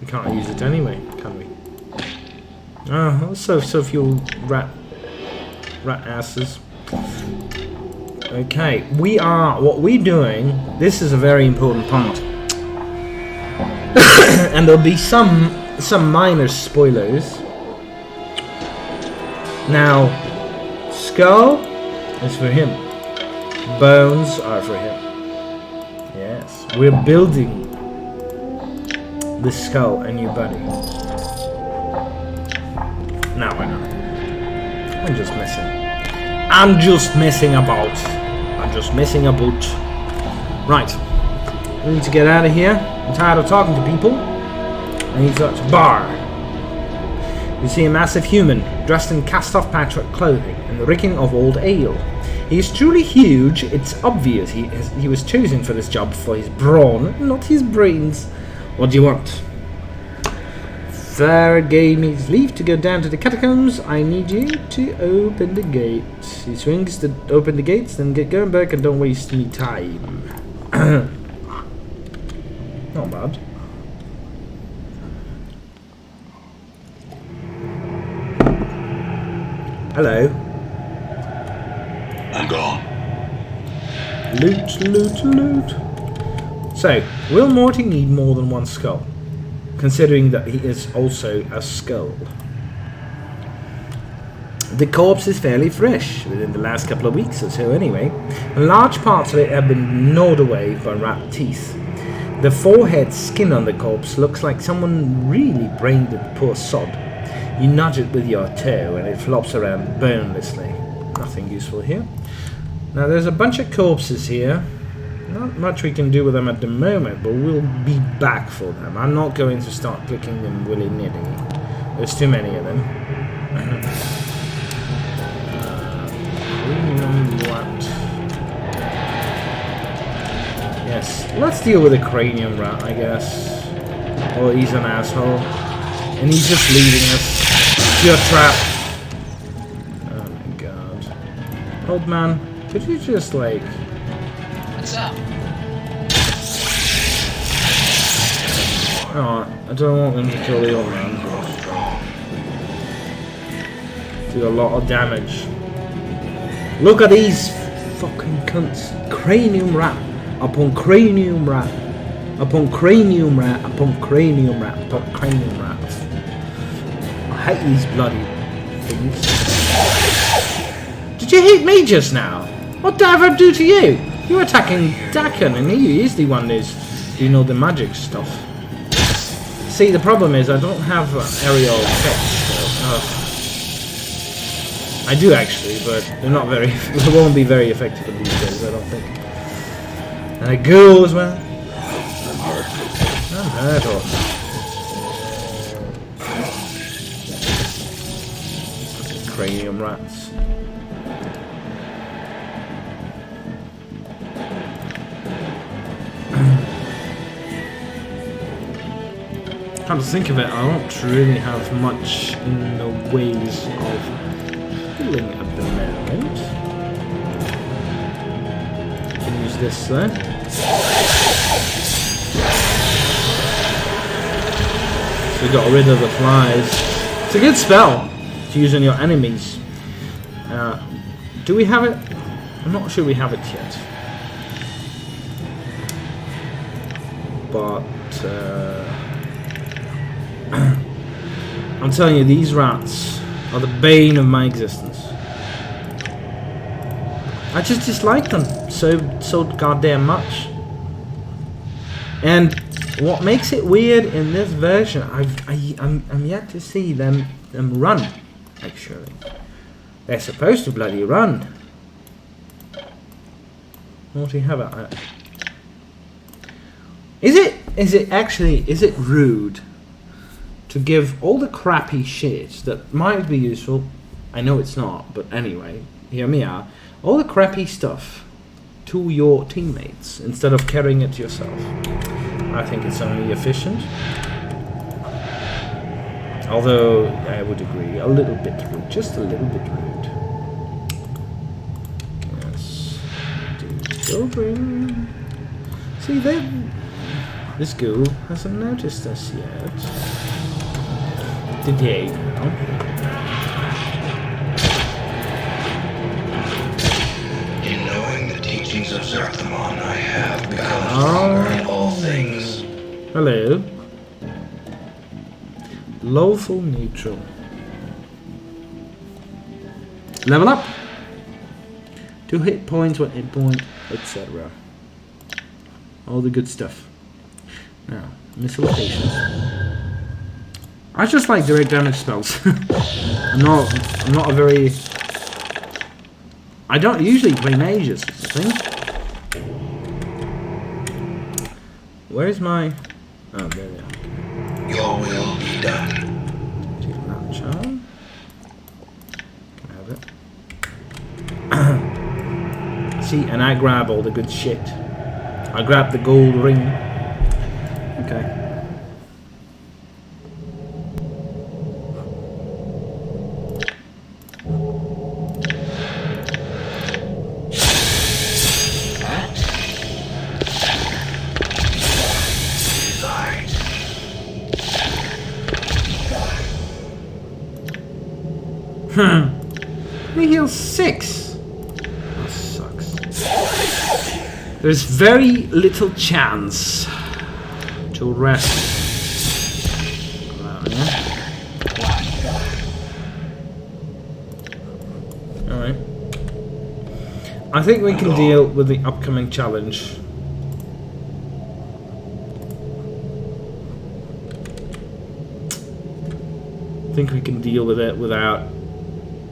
We can't use it anyway, can we? Oh, so few rat asses. Okay, what we're doing, this is a very important part. And there'll be some minor spoilers. Now, skull is for him. Bones are for him. Yes, we're building the skull a new body. No, I know. I'm just messing about. Right. We need to get out of here. I'm tired of talking to people. I need to bar. You see a massive human, dressed in cast-off patchwork clothing and the reeking of old ale. He is truly huge. It's obvious he was chosen for this job for his brawn, not his brains. What do you want? Farad gave me leave to go down to the catacombs. I need you to open the gates. He swings to open the gates, then get going back and don't waste me time. Not bad. Hello. I'm gone. Loot. So, will Morty need more than one skull? Considering that he is also a skull. The corpse is fairly fresh, within the last couple of weeks or so anyway, and large parts of it have been gnawed away by rat teeth. The forehead skin on the corpse looks like someone really brained the poor sod. You nudge it with your toe and it flops around bonelessly. Nothing useful here. Now there's a bunch of corpses here. Not much we can do with them at the moment, but we'll be back for them. I'm not going to start clicking them willy-nilly. There's too many of them. Cranium rat. Yes, let's deal with a cranium rat, I guess. Or he's an asshole. And he's just leading us to a trap. Oh my god. Old man, could you just like... What's up? Oh, I don't want them to kill the old man. Do a lot of damage. Look at these fucking cunts. Cranium rat upon cranium rat upon cranium rat upon cranium rat upon cranium rat. I hate these bloody things. Did you hit me just now? What did I ever do to you? You're attacking Dakan and he is the one who's doing all the magic stuff. See, the problem is I don't have aerial effects. So, I do actually, but they're not very. They won't be very effective in these days, I don't think. And a ghoul as well. I'm hurt. Cranium rats. Come to think of it, I don't really have much in the ways of healing at the moment. Can use this though. So we got rid of the flies. It's a good spell. to use on your enemies. Do we have it? I'm not sure we have it yet. But I'm telling you, these rats are the bane of my existence. I just dislike them so goddamn much. And what makes it weird in this version, I'm yet to see them run. Actually, they're supposed to bloody run. What do you have at that? Is it rude to give all the crappy shit that might be useful? I know it's not, but anyway, hear me out. All the crappy stuff to your teammates instead of carrying it yourself. I think it's only efficient. Although I would agree, a little bit rude, just a little bit rude. Yes. Go bring. See, this ghoul hasn't noticed us yet. Did he now? In knowing the teachings of Zerthamon, I have become stronger in all things. Hello. Lawful neutral. Level up. 2 hit points, 1 hit point, etc. All the good stuff. Now, missile patience. I just like direct damage spells. I'm not a very. I don't usually play mages, I think. Where's my? Oh, there we are. Your will be done. Take that charm. Can I have it? See, and I grab all the good shit. I grab the gold ring. Okay. We heal 6. That sucks. There's very little chance to rest. Alright. I think we can deal with the upcoming challenge. I think we can deal with it without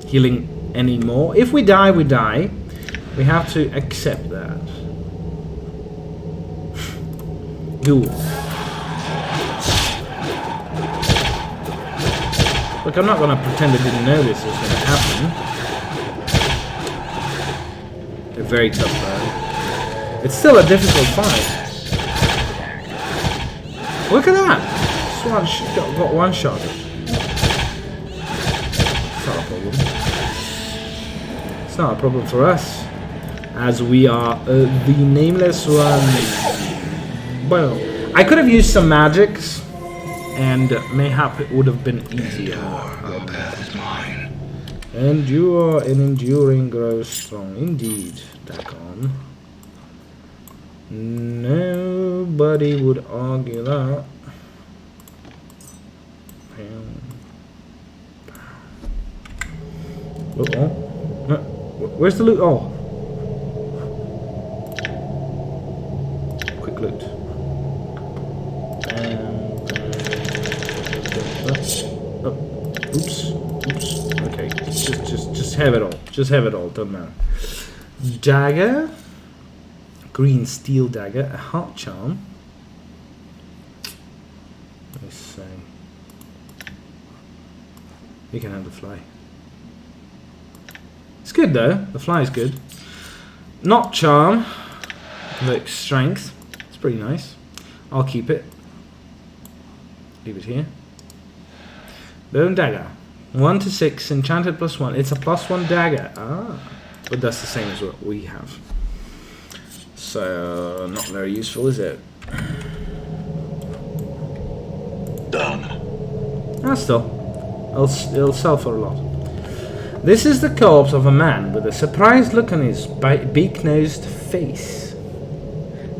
healing anymore. If we die, we die. We have to accept that. Ghoul. Look, I'm not going to pretend I didn't know this was going to happen. They're very tough though. It's still a difficult fight. Look at that! Just got one shot. It's not a problem for us, as we are the nameless one. Well, I could have used some magics, and mayhap it would have been easier. Your path is mine. Endure and enduring grows strong. Indeed, Dakon. Nobody would argue that. Uh-oh. Where's the loot? Oh. Quick loot. Oh. Oops. Okay. Just have it all. Just have it all. Doesn't matter. Dagger. Green steel dagger. A heart charm. Let's see. You can handle fly. It's good though. The fly is good. Not charm. Look, strength. It's pretty nice. I'll keep it. Leave it here. Bone dagger. 1 to 6. Enchanted +1. It's a +1 dagger. Ah. But that's the same as what we have. So, not very useful, is it? Done. Ah, still. It'll sell for a lot. This is the corpse of a man with a surprised look on his beak-nosed face.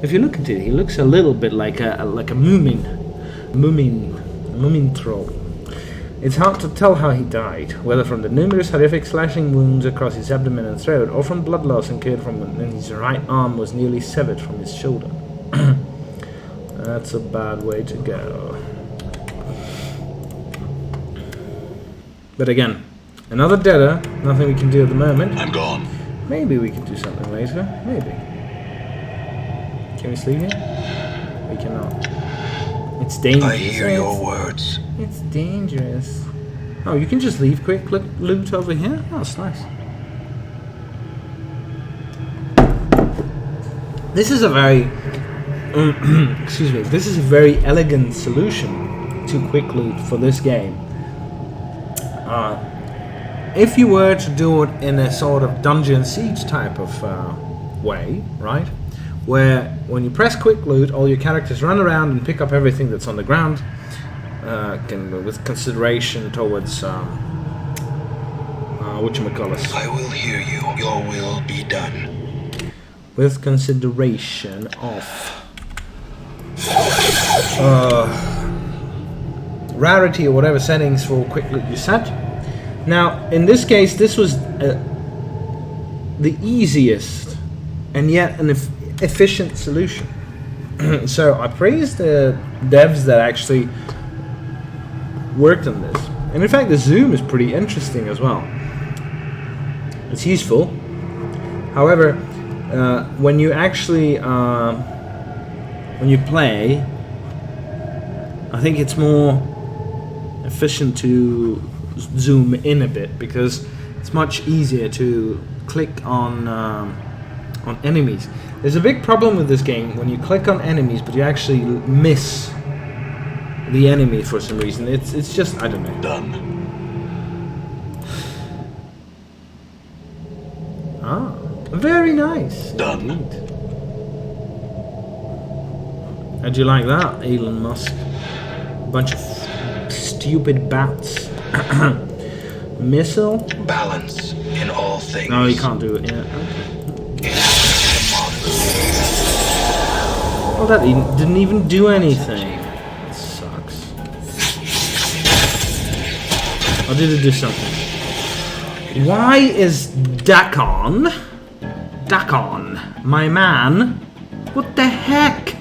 If you look at it, he looks a little bit like a moomin troll. It's hard to tell how he died, whether from the numerous horrific slashing wounds across his abdomen and throat, or from blood loss incurred from when his right arm was nearly severed from his shoulder. That's a bad way to go. But again, another deader, nothing we can do at the moment. I'm gone. Maybe we can do something later, maybe. Can we sleep here? We cannot. It's dangerous. I hear your words. It's dangerous. Oh, you can just leave quick loot over here? Oh, that's nice. This is a very... excuse me. This is a very elegant solution to quick loot for this game. If you were to do it in a sort of dungeon siege type of way, right? Where when you press quick loot, all your characters run around and pick up everything that's on the ground, with consideration towards whatchamacallit. I will hear you. Your will be done. With consideration of rarity or whatever settings for quick loot you set. Now, in this case, this was the easiest and yet an efficient solution. So I praise the devs that actually worked on this. And in fact, the zoom is pretty interesting as well. It's useful. However, when you actually when you play, I think it's more efficient to zoom in a bit, because it's much easier to click on enemies. There's a big problem with this game when you click on enemies, but you actually miss the enemy for some reason. It's just, I don't know. Done. Ah, very nice. Done. Indeed. How'd you like that, Elon Musk? Bunch of stupid bats. Missile? Balance in all things. No, you can't do it yet. Oh, that didn't even do anything. That sucks. Or did it do something? Why is Dakon, my man? What the heck?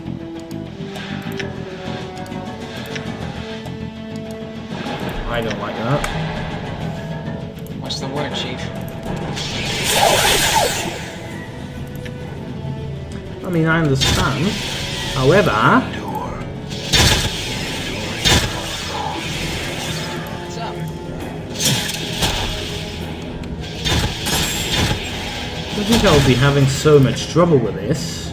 I don't like that. What's the word, Chief? I mean, I understand. However, What's up? I think I'll be having so much trouble with this.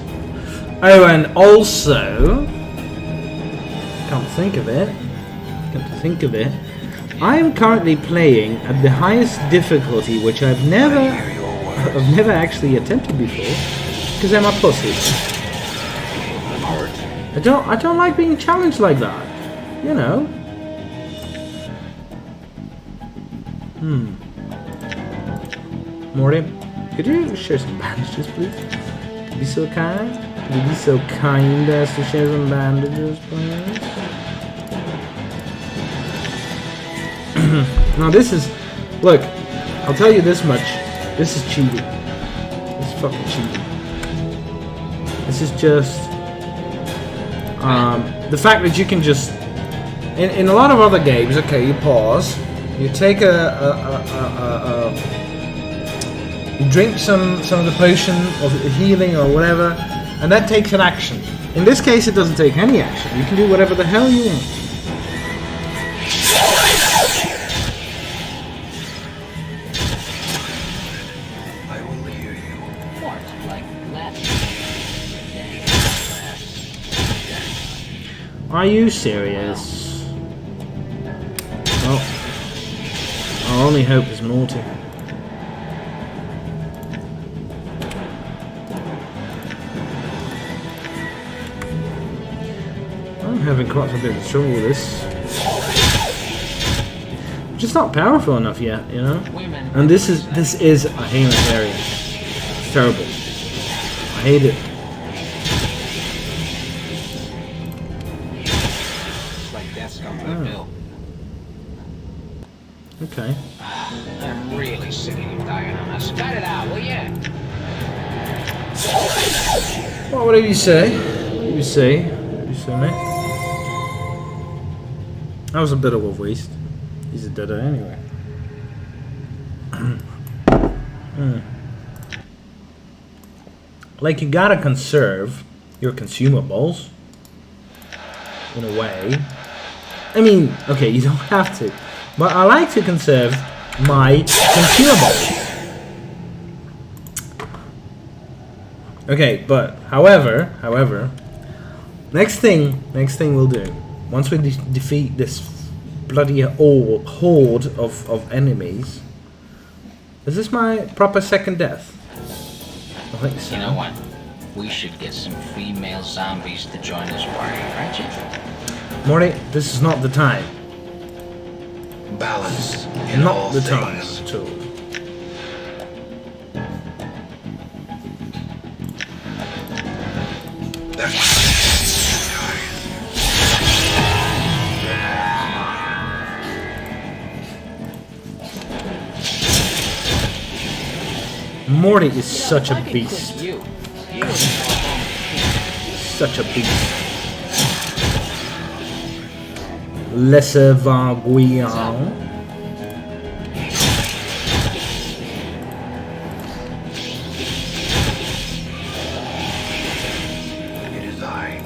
Oh, and also, come to think of it, I am currently playing at the highest difficulty, which I've never actually attempted before, because I'm a pussy. I don't like being challenged like that, you know. Morty, could you share some bandages, please? Could you be so kind? Could you be so kind as to share some bandages, please? Now this is, look, I'll tell you this much, this is cheating. This is fucking cheating. This is just, the fact that you can just, in a lot of other games, okay, you pause, you take you drink some of the potion of healing or whatever, and that takes an action. In this case, it doesn't take any action. You can do whatever the hell you want. Are you serious? Well, our only hope is Morty. I'm having quite a bit of trouble with this. just not powerful enough yet, you know. Women. And this is a heinous area. It's terrible. I hate it. It's like death's come for the bill. Okay. I'm really sick of you dying on us. Cut it out, will ya? Well, whatever you say. Whatever you say. Whatever you say, mate. That was a bit of a waste. He's a deader anyway. Like, you gotta conserve your consumables. In a way. I mean, okay, you don't have to. But I like to conserve my consumables. Okay, but however, next thing we'll do, once we defeat this bloody horde of enemies, is this my proper second death? I think so. You know what? We should get some female zombies to join this party, right, Chief? Morty, this is not the time. Balance in all Not the time things. at all. Morty is such a beast. You. Such a beast. Lesser Varguian. It is I.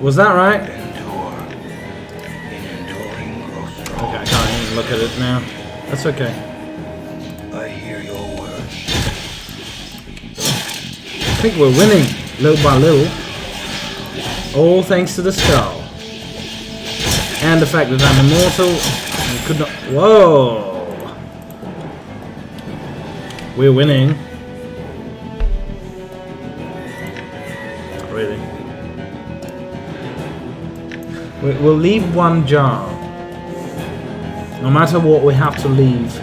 Was that right? Endure. In enduring, grow strong. Okay, I can't even look at it now. That's okay. I hear your words. I think we're winning, little by little. All thanks to the skull. And the fact that I'm immortal. You could not. Whoa! We're winning. Really? We'll leave one jar. No matter what, we have to leave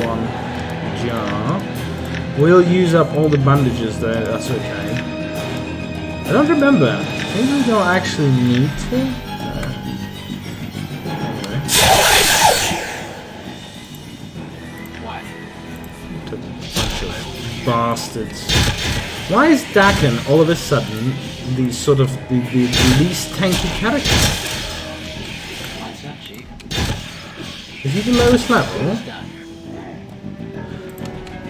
one jar. We'll use up all the bandages there, that's okay. I don't remember. Maybe we don't actually need to? Anyway. What? Took a bunch of bastards. Why is Dakin all of a sudden the sort of the least tanky character? What's up, Chief? Is he the lowest level? Done.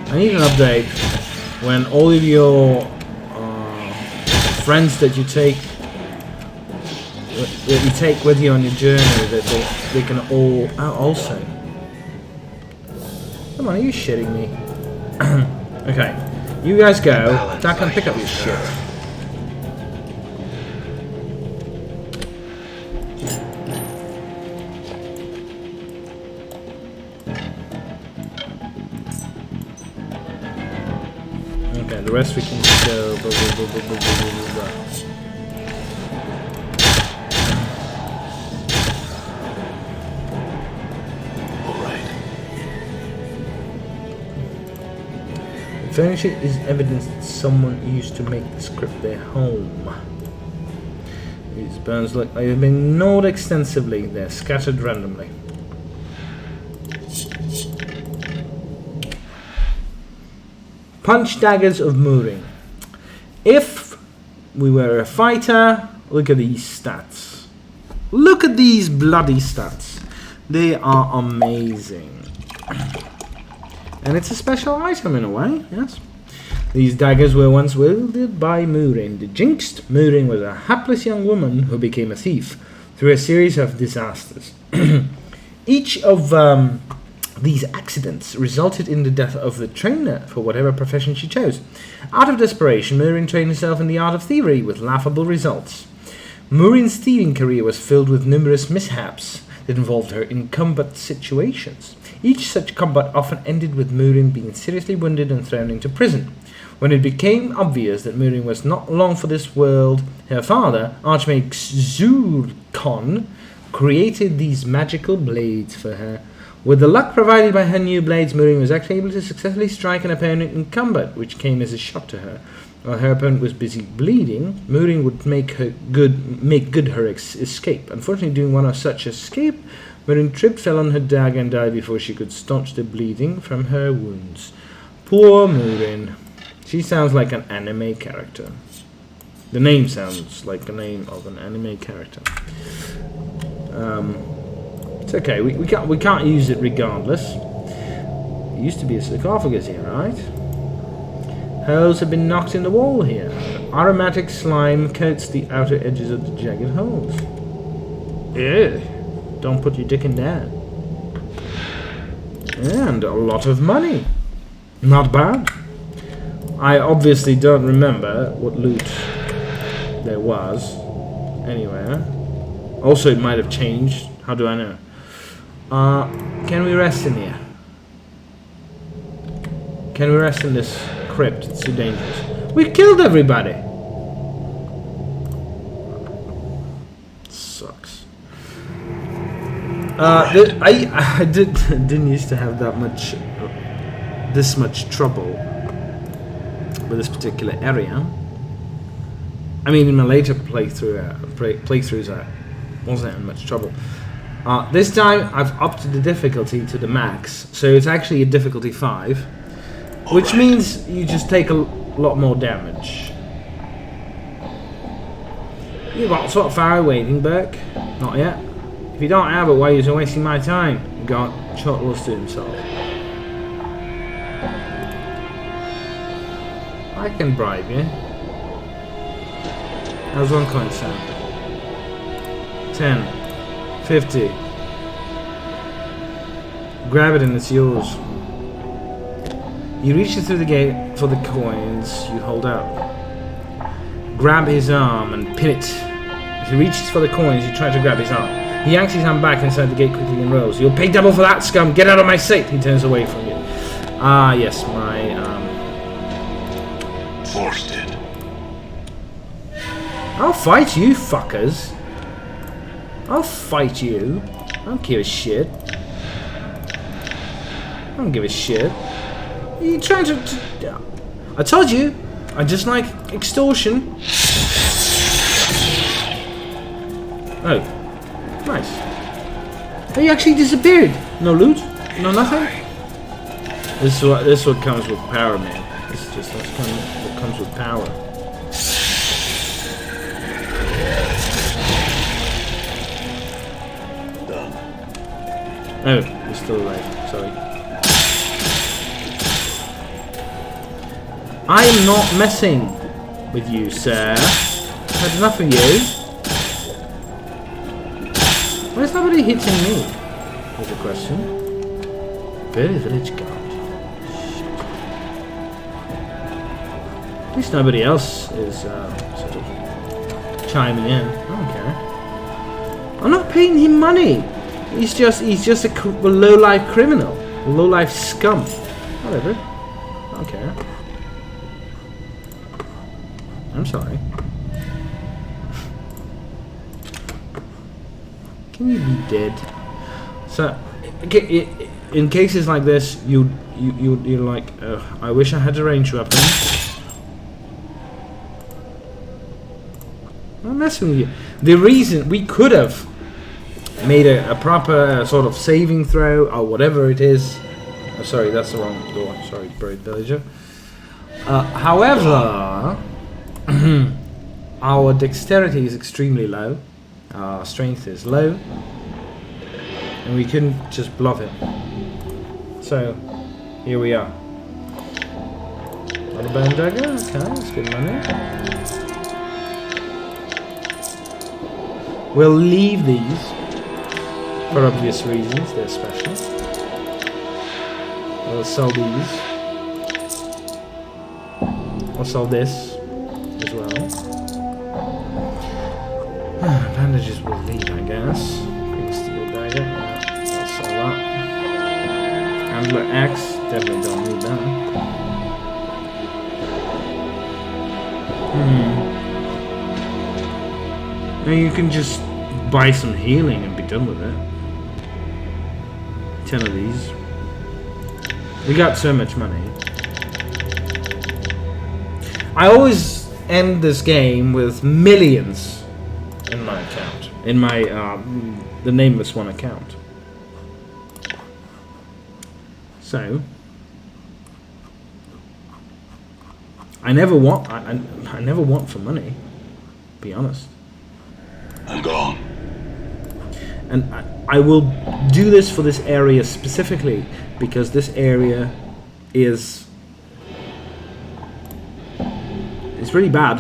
I need an update when all of your friends that you take with you on your journey, that they can all also. Come on, are you shitting me? Okay, you guys go. That can pick up your shit. Okay, the rest we can just go. The furniture is evidence that someone used to make the script their home. These bones look like they've been gnawed extensively. They're scattered randomly. Punch daggers of mooring. If we were a fighter, look at these stats. Look at these bloody stats. They are amazing. And it's a special item in a way, yes. These daggers were once wielded by Moorin. The jinxed Moorin was a hapless young woman who became a thief through a series of disasters. Each of these accidents resulted in the death of the trainer for whatever profession she chose. Out of desperation, Moorin trained herself in the art of thievery with laughable results. Moorin's thieving career was filled with numerous mishaps that involved her in combat situations. Each such combat often ended with Moorin being seriously wounded and thrown into prison. When it became obvious that Murin was not long for this world, her father, Archmage Zurkon, created these magical blades for her. With the luck provided by her new blades, Murin was actually able to successfully strike an opponent in combat, which came as a shock to her. While her opponent was busy bleeding, Murin would make good her escape. Unfortunately, doing one of such escape, Murin tripped, fell on her dagger, and died before she could staunch the bleeding from her wounds. Poor Murin. She sounds like an anime character. The name sounds like the name of an anime character. It's okay. We can't use it regardless. There used to be a sarcophagus here, right? Holes have been knocked in the wall here. Aromatic slime coats the outer edges of the jagged holes. Ew. Don't put your dick in there. And a lot of money. Not bad. I obviously don't remember what loot there was anywhere. Also, it might have changed. How do I know? Can we rest in here? Can we rest in this crypt? It's too dangerous. We killed everybody! Sucks. I didn't used to have that much, this much trouble with this particular area. I mean, in my later playthroughs, I wasn't in much trouble. This time, I've upped the difficulty to the max, so it's actually a difficulty 5, which means you just take a lot more damage. You got sort of fire waiting, Burke? Not yet. If you don't have it, why are you wasting my time? God chuckles to himself. I can bribe you. How's 1 coin sound? 10, 50. Grab it and it's yours. You reach through the gate for the coins you hold out. Grab his arm and pin it. As he reaches for the coins, you try to grab his arm. He yanks his hand back inside the gate quickly and rolls. You'll pay double for that, scum! Get out of my sight! He turns away from you. Ah, yes, my, Forced it. I'll fight you, fuckers. I'll fight you. I don't give a shit. I don't give a shit. Are you trying to... I told you. I just like extortion. Oh. Nice. He actually disappeared. No loot? No nothing? This is what comes with power, man. This is just what comes with power. Done. Oh, he's still alive. Sorry. I am not messing with you, sir. That's enough of you. Why is nobody hitting me? Here's a question. Very village guard. At least nobody else is sort of chiming in. I don't care. I'm not paying him money. He's just a low-life criminal, a low-life scum. Whatever. I don't care. I'm sorry. Can you be dead? So, in cases like this, you're like, I wish I had a range weapon. I'm messing with you. The reason we could have made a proper sort of saving throw or whatever it is. Oh, sorry, that's the wrong door. Sorry, buried villager. However, our dexterity is extremely low. Our strength is low, and we couldn't just bluff it. So, here we are. Not a bone dagger, okay, that's good money. We'll leave these, for obvious reasons, they're special. We'll sell these. We'll sell this as well. Bandages will lead, I guess. Green steel dagger, yeah, I'll sell that. Handler axe, definitely don't need that. And you can just buy some healing and be done with it. 10 of these. We got so much money. I always end this game with millions in my account. In my, the Nameless One account. So, I never want, I never want for money, be honest. I'm gone. And I will do this for this area specifically because this area is really bad.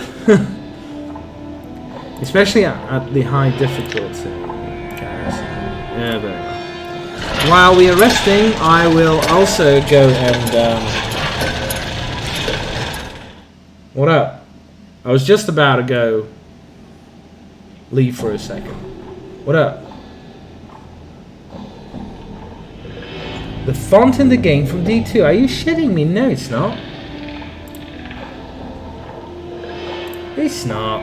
Especially at the high difficulty. Yeah, very well. While we are resting, I will also go and what up? I was just about to go leave for a second. What up? The font in the game from D2. Are you shitting me? No, it's not. It's not.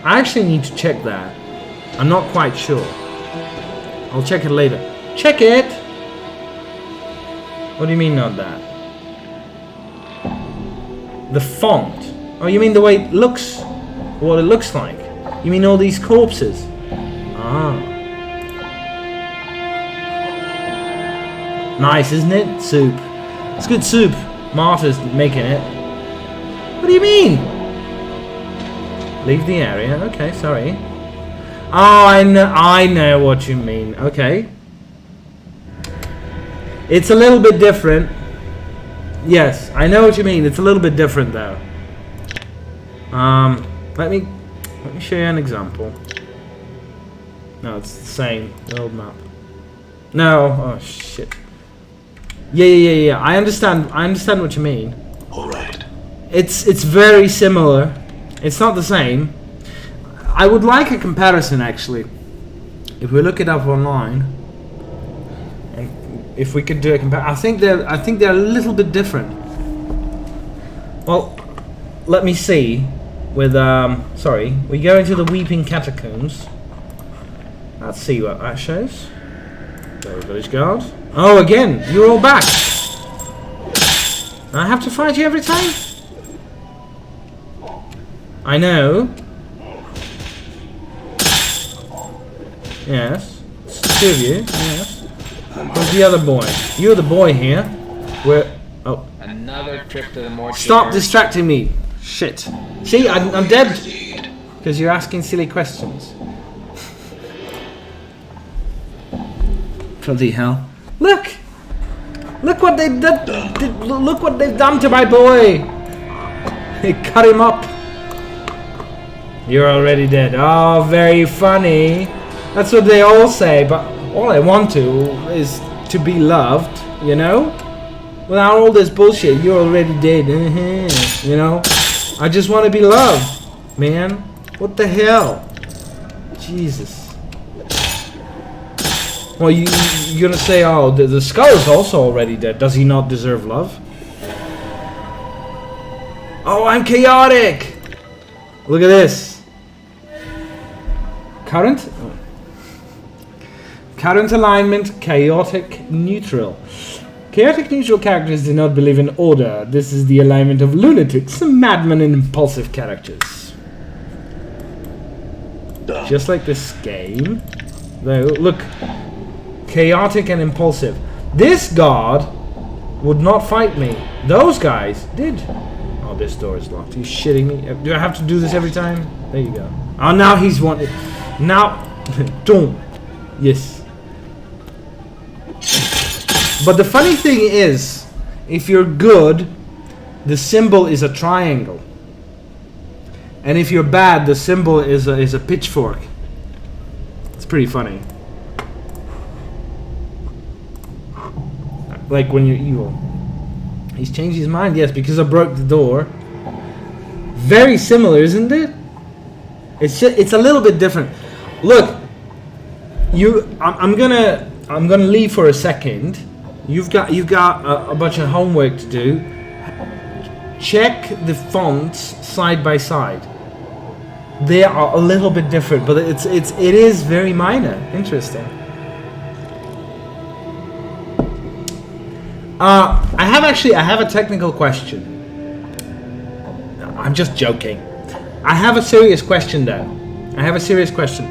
I actually need to check that. I'm not quite sure. I'll check it later. Check it! What do you mean not that? The font. Oh, you mean the way it looks? What it looks like? You mean all these corpses? Ah. Nice, isn't it? Soup. It's good soup. Martha's making it. What do you mean? Leave the area. Okay, sorry. Oh, I know what you mean. Okay. It's a little bit different. Yes, I know what you mean. It's a little bit different though. Let me show you an example. No, it's the same. The old map. No. Oh shit. Yeah. I understand what you mean. All right. It's very similar. It's not the same. I would like a comparison actually. If we look it up online, and if we could do a comparison, I think they're a little bit different. Well, let me see. With sorry, we go into the Weeping Catacombs. Let's see what that shows. Village guard. Oh, again, you're all back. I have to fight you every time? I know. Yes. It's two of you. Yes. Where's the other boy? You're the boy here. Where? Oh. Another trip to the mortuary. Stop distracting me. Shit. See, I'm dead. Because you're asking silly questions. Bloody hell. Look! Look what they did. Look what they've done to my boy. They cut him up. You're already dead. Oh, very funny. That's what they all say, but all I want to is to be loved, you know? Without all this bullshit, you're already dead. You know? I just want to be loved, man. What the hell? Jesus. Well, you're gonna say, oh, the skull is also already dead. Does he not deserve love? Oh, I'm chaotic! Look at this. Current alignment, chaotic neutral. Chaotic neutral characters do not believe in order. This is the alignment of lunatics, madmen, and impulsive characters. Just like this game. Though, look. Chaotic and impulsive. This god would not fight me. Those guys did. Oh, this door is locked. Are you shitting me? Do I have to do this every time? There you go. Oh, now he's wanted. Now, don't. Yes. But the funny thing is, if you're good, the symbol is a triangle. And if you're bad, the symbol is a pitchfork. It's pretty funny. Like when you're evil. He's changed his mind, yes, because I broke the door. Very similar, isn't it? It's a little bit different. Look, I'm gonna leave for a second. You've got a bunch of homework to do. check the fonts side by side. They are a little bit different, but it is very minor. Interesting. I have a technical question. I'm just joking. I have a serious question though. I have a serious question.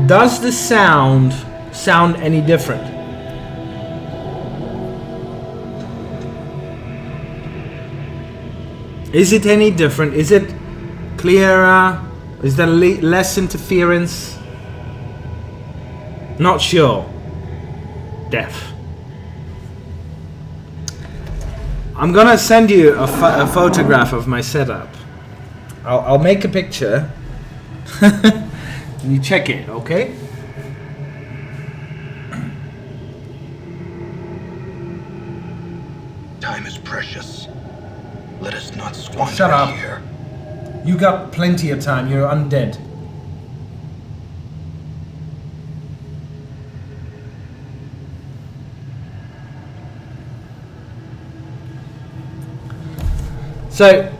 Does the sound any different? Is it any different? Is it clearer? Is there less interference? Not sure. Deaf. I'm gonna send you a photograph of my setup. I'll make a picture. You check it, okay? Time is precious. Let us not squander Shut up. it here. You got plenty of time. You're undead. So,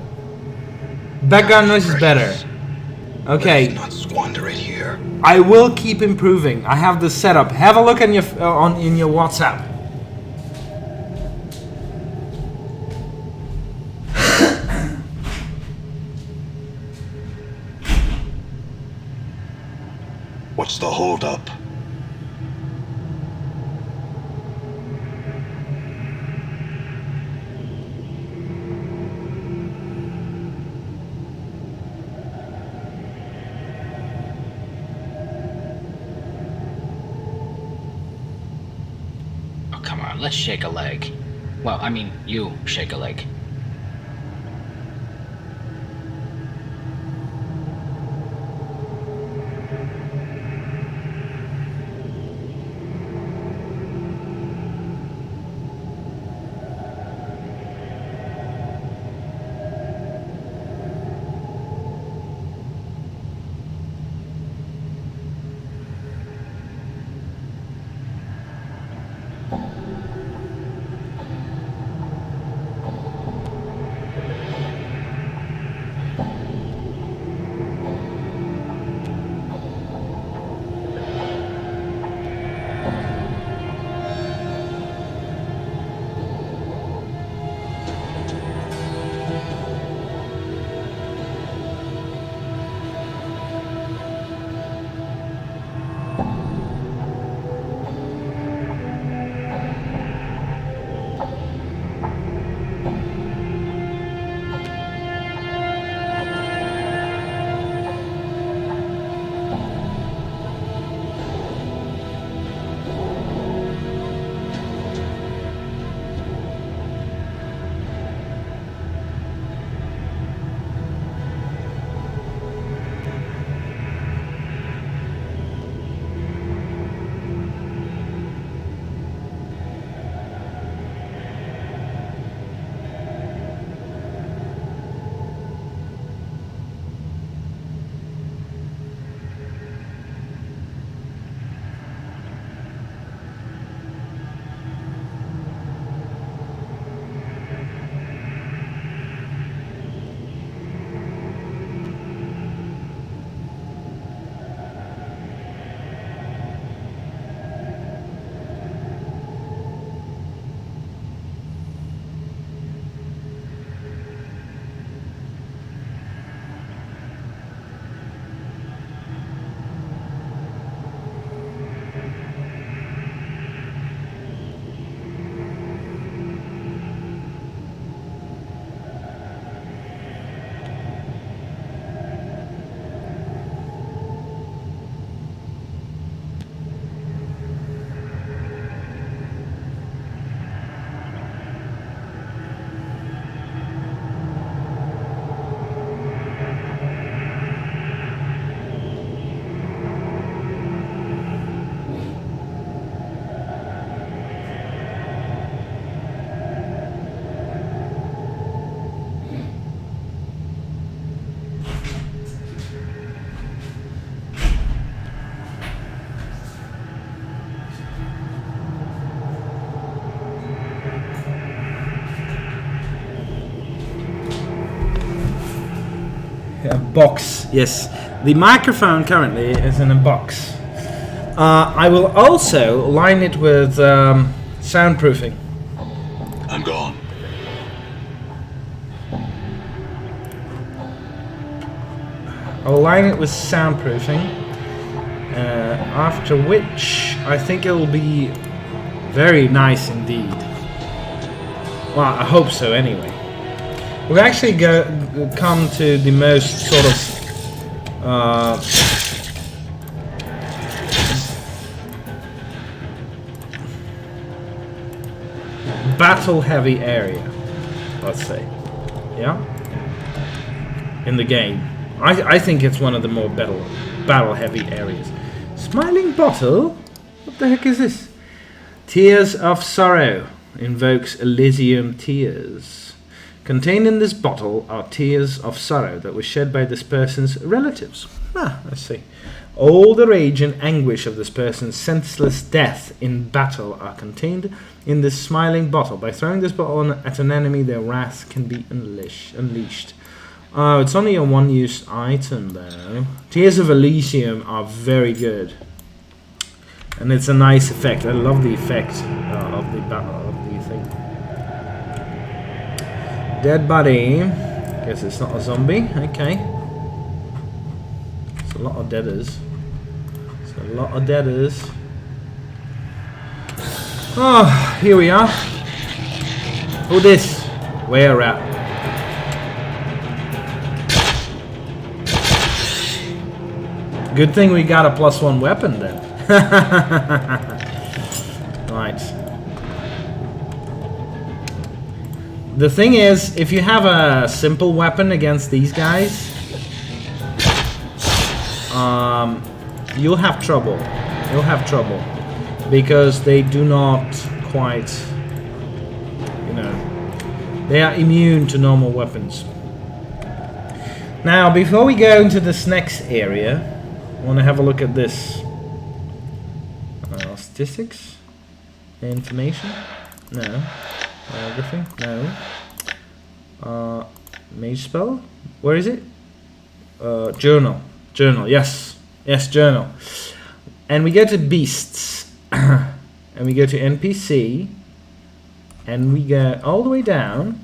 background noise is better. Okay. Let us not squander it here. I will keep improving. I have the setup. Have a look in your WhatsApp. What's the holdup? Oh, come on, let's shake a leg. Well, I mean, you shake a leg. A box, yes. The microphone currently is in a box. I will also line it with soundproofing. I'm gone. I'll line it with soundproofing. After which, I think it'll be very nice indeed. Well, I hope so anyway. We've actually come to the most sort of battle-heavy area, let's say. Yeah? In the game. I think it's one of the more battle-heavy areas. Smiling bottle? What the heck is this? Tears of Sorrow invokes Elysium tears. Contained in this bottle are tears of sorrow that were shed by this person's relatives. Let's see. All the rage and anguish of this person's senseless death in battle are contained in this smiling bottle. By throwing this bottle at an enemy, their wrath can be unleashed. Oh, it's only a one-use item though. Tears of Elysium are very good. And it's a nice effect. I love the effect of the thing. Dead body. Guess it's not a zombie. Okay. It's a lot of deaders. It's a lot of deaders. Oh, here we are. Who this? Where at? Good thing we got a +1 weapon then. Right. The thing is, if you have a simple weapon against these guys, you'll have trouble. You'll have trouble. Because they do not quite, you know, they are immune to normal weapons. Now, before we go into this next area, I want to have a look at this. Statistics? Information? No. Biography? No. Mage spell? Where is it? Journal. Journal, yes. Yes, journal. And we go to beasts. And we go to NPC. And we go all the way down.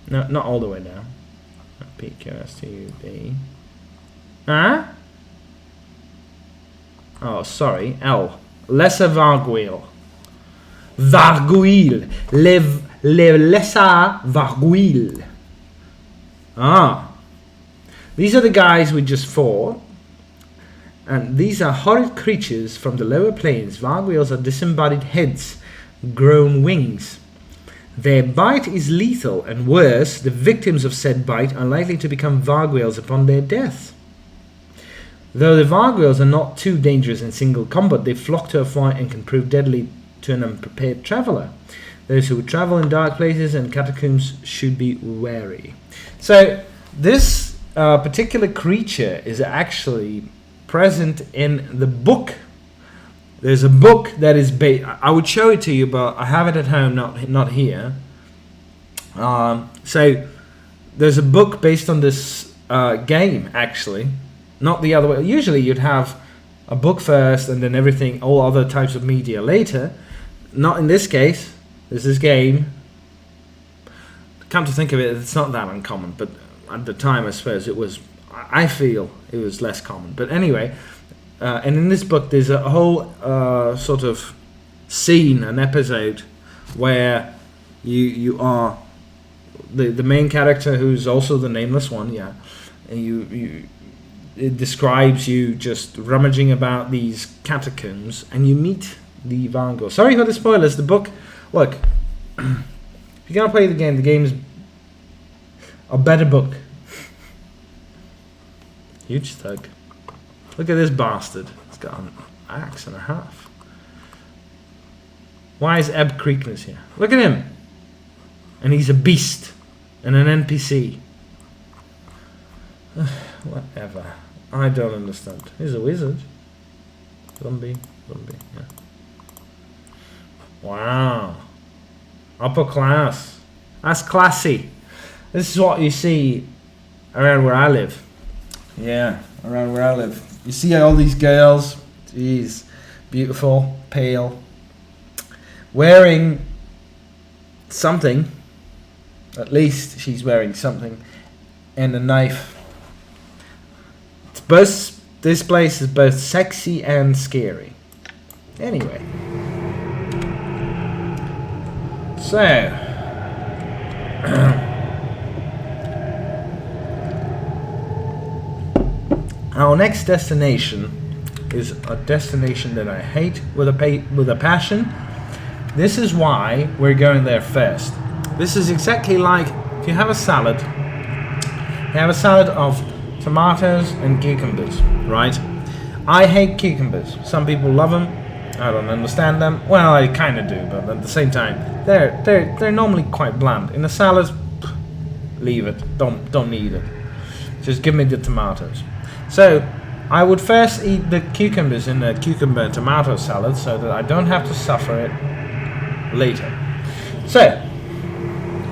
No, not all the way down. PQSTUD. Huh? Oh, sorry. L. Lesser Varguil. Varguil. Le Lesser Varguil. Ah. These are the guys we just fought. And these are horrid creatures from the lower planes. Varguils are disembodied heads, grown wings. Their bite is lethal, and worse, the victims of said bite are likely to become Varguils upon their death. Though the Varguils are not too dangerous in single combat, they flock to a fight and can prove deadly to an unprepared traveller. Those who travel in dark places and catacombs should be wary. So, this particular creature is actually present in the book. There's a book that is based. I would show it to you, but I have it at home, not here. So there's a book based on this game, actually, not the other way. Usually you'd have a book first and then everything, all other types of media later. Not in this case. There's this game. Come to think of it, it's not that uncommon, but at the time, I suppose it was. I feel it was less common. But anyway. And in this book, there's a whole sort of scene, an episode, where you are the main character, who's also the nameless one, yeah. And it describes you just rummaging about these catacombs, and you meet the Varguil. Sorry for the spoilers. The book, look, if you're gonna play the game is a better book. Huge thug. Look at this bastard. He's got an axe and a half. Why is Ebb Creekness here? Look at him. And he's a beast. And an NPC. Whatever. I don't understand. He's a wizard. Zombie. Yeah. Wow. Upper class. That's classy. This is what you see Around where I live. Yeah, around where I live. You see all these girls, jeez, beautiful, pale, wearing something. At least she's wearing something, and a knife. It's both. This place is both sexy and scary. Anyway, so our next destination is a destination that I hate with a passion. This is why we're going there first. This is exactly like if you have a salad. You have a salad of tomatoes and cucumbers, right? I hate cucumbers. Some people love them. I don't understand them. Well, I kind of do, but at the same time, they're normally quite bland. In a salad, leave it. Don't need it. Just give me the tomatoes. So I would first eat the cucumbers in a cucumber and tomato salad, so that I don't have to suffer it later. So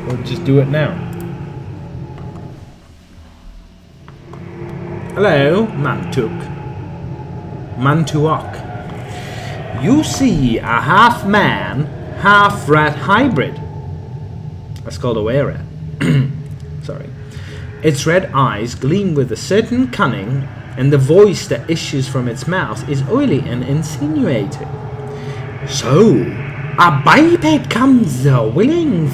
we'll just do it now. Hello, Mantuok. You see a half man, half rat hybrid. That's called a were rat. Sorry. Its red eyes gleam with a certain cunning, and the voice that issues from its mouth is oily and insinuating. So, a biped comes willing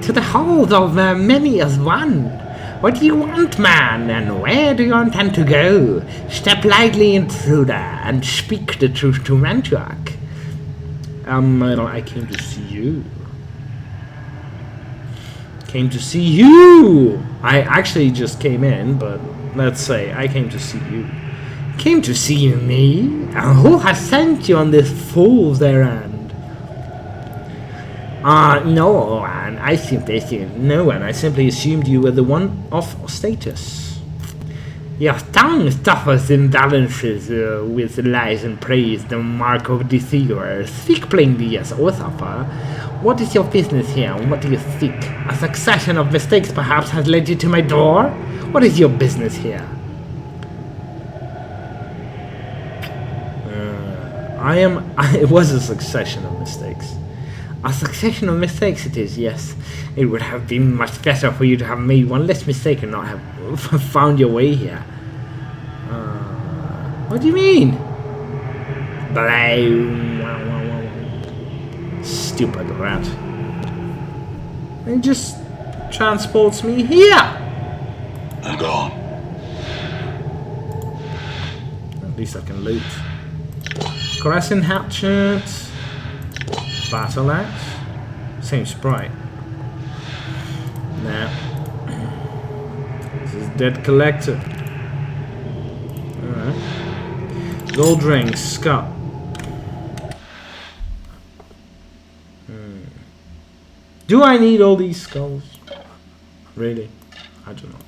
to the hold of many as one. What do you want, man, and where do you intend to go? Step lightly, intruder, and speak the truth to Mantuak. I came to see you. I actually just came in, but let's say I came to see you. Came to see me? And who has sent you on this fool's errand? No, and I simply assumed no one. I simply assumed you were the one of status. Your tongue suffers imbalances with lies and praise, the mark of deceiver. Speak plainly, yes, or suffer. What is your business here, and what do you seek? A succession of mistakes perhaps has led you to my door? What is your business here? It was a succession of mistakes. A succession of mistakes it is, yes. It would have been much better for you to have made one less mistake and not have found your way here. What do you mean? Stupid rat. It just transports me here. I'm gone. At least I can loot. Crescent hatchet. Battle axe. Same sprite. Nah. This is dead collector. Alright. Gold ring, Scott. Do I need all these skulls? Really? I don't know.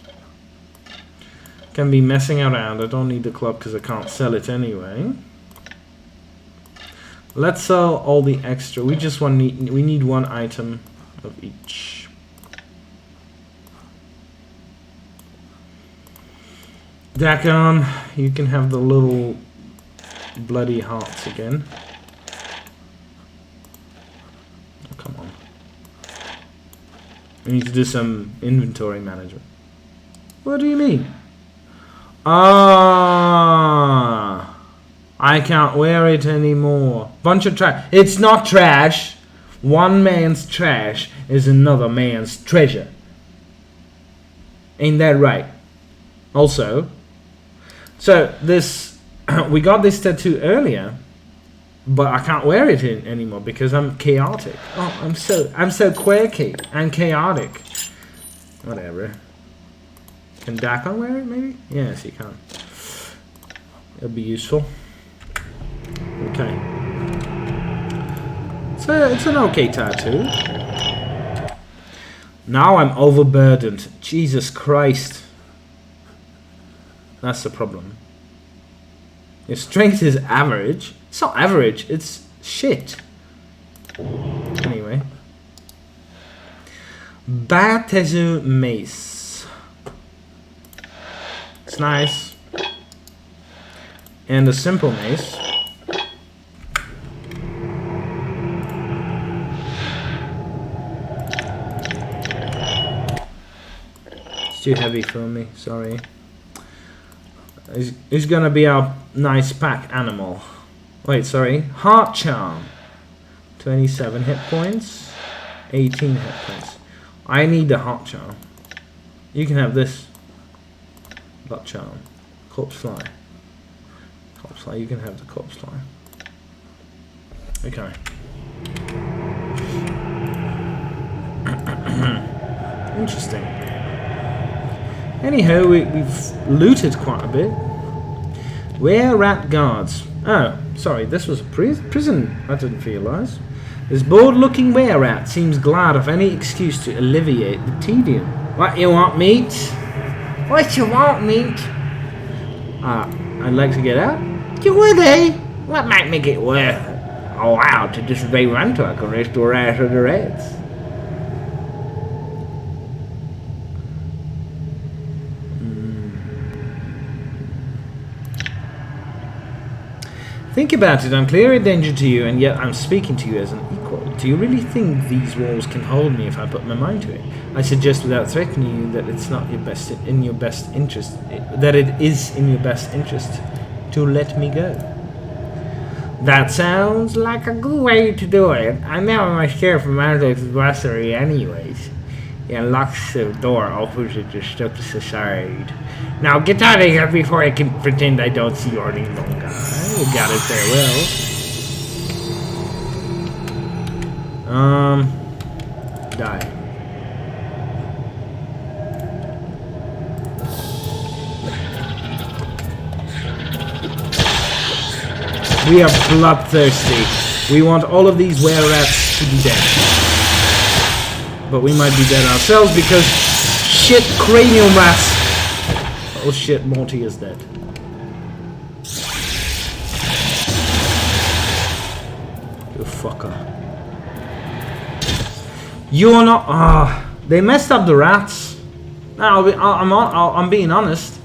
Can be messing around. I don't need the club because I can't sell it anyway. Let's sell all the extra. We need one item of each. Dakon, you can have the little bloody hearts again. Oh, come on. We need to do some inventory management. What do you mean? I can't wear it anymore. Bunch of trash. It's not trash. One man's trash is another man's treasure. Ain't that right? Also, so this we got this tattoo earlier, but I can't wear it anymore because I'm chaotic. Oh, I'm so quirky and chaotic. Whatever. Can Dakon wear it? Maybe. Yes, he can. It'll be useful. Okay. So it's an okay tattoo. Now I'm overburdened. Jesus Christ. That's the problem. Your strength is average. It's not average, it's shit. Anyway. Batezu Mace. It's nice. And a simple mace. It's too heavy for me, sorry. Who's gonna be our nice pack animal? Wait, sorry. Heart Charm. 27 hit points. 18 hit points. I need the Heart Charm. You can have this. Butt Charm. Corpse Fly. Corpse Fly, you can have the Corpse Fly. Okay. Interesting. Anyhow, we've looted quite a bit. Were rat guards. Oh, sorry, this was a prison. I didn't realise. This bored-looking were rat seems glad of any excuse to alleviate the tedium. What you want, mate? What you want, mate? I'd like to get out. You would, eh? What might make it worth a while to disobey one talk and restore us to the reds? Think about it, I'm clearly a danger to you, and yet I'm speaking to you as an equal. Do you really think these walls can hold me if I put my mind to it? I suggest without threatening you that it's not in your best interest, that it is in your best interest to let me go. That sounds like a good way to do it. I never much care for Marduk's adversary anyways. He unlocks the door opposite the steps aside. Now get out of here before I can pretend I don't see you any longer. You got it there well. Die. We are bloodthirsty. We want all of these were-rats to be dead. But we might be dead ourselves because shit cranial rats. Oh shit, Morty is dead. You fucker. You're not. They messed up the rats. No, I'm being honest.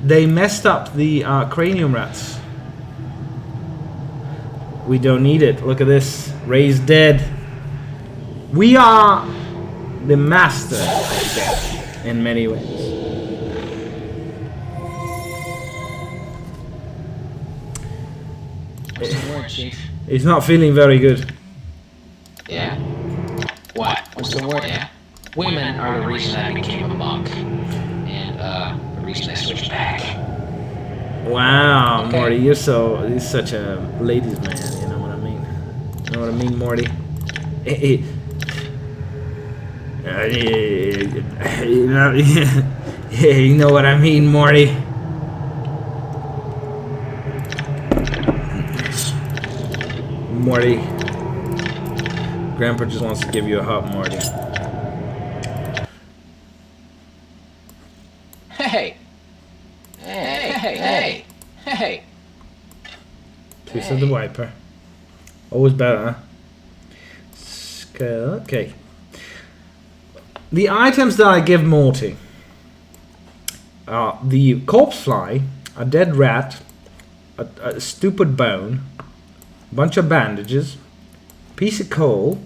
They messed up the cranium rats. We don't need it. Look at this. Ray's dead. We are the master of death in many ways. What's the word, Chief? He's not feeling very good. Yeah? What? What's the word? Yeah? Women are the reason I became a monk. And, the reason I switched back. Wow, Okay. Morty, you're such a ladies' man, you know what I mean? You know what I mean, Morty? You know what I mean, Morty? Morty. Grandpa just wants to give you a hug, Morty. Hey! Hey! Piece of the wiper. Always better, huh? Okay. The items that I give Morty are the corpse fly, a dead rat, a stupid bone, a bunch of bandages, piece of coal,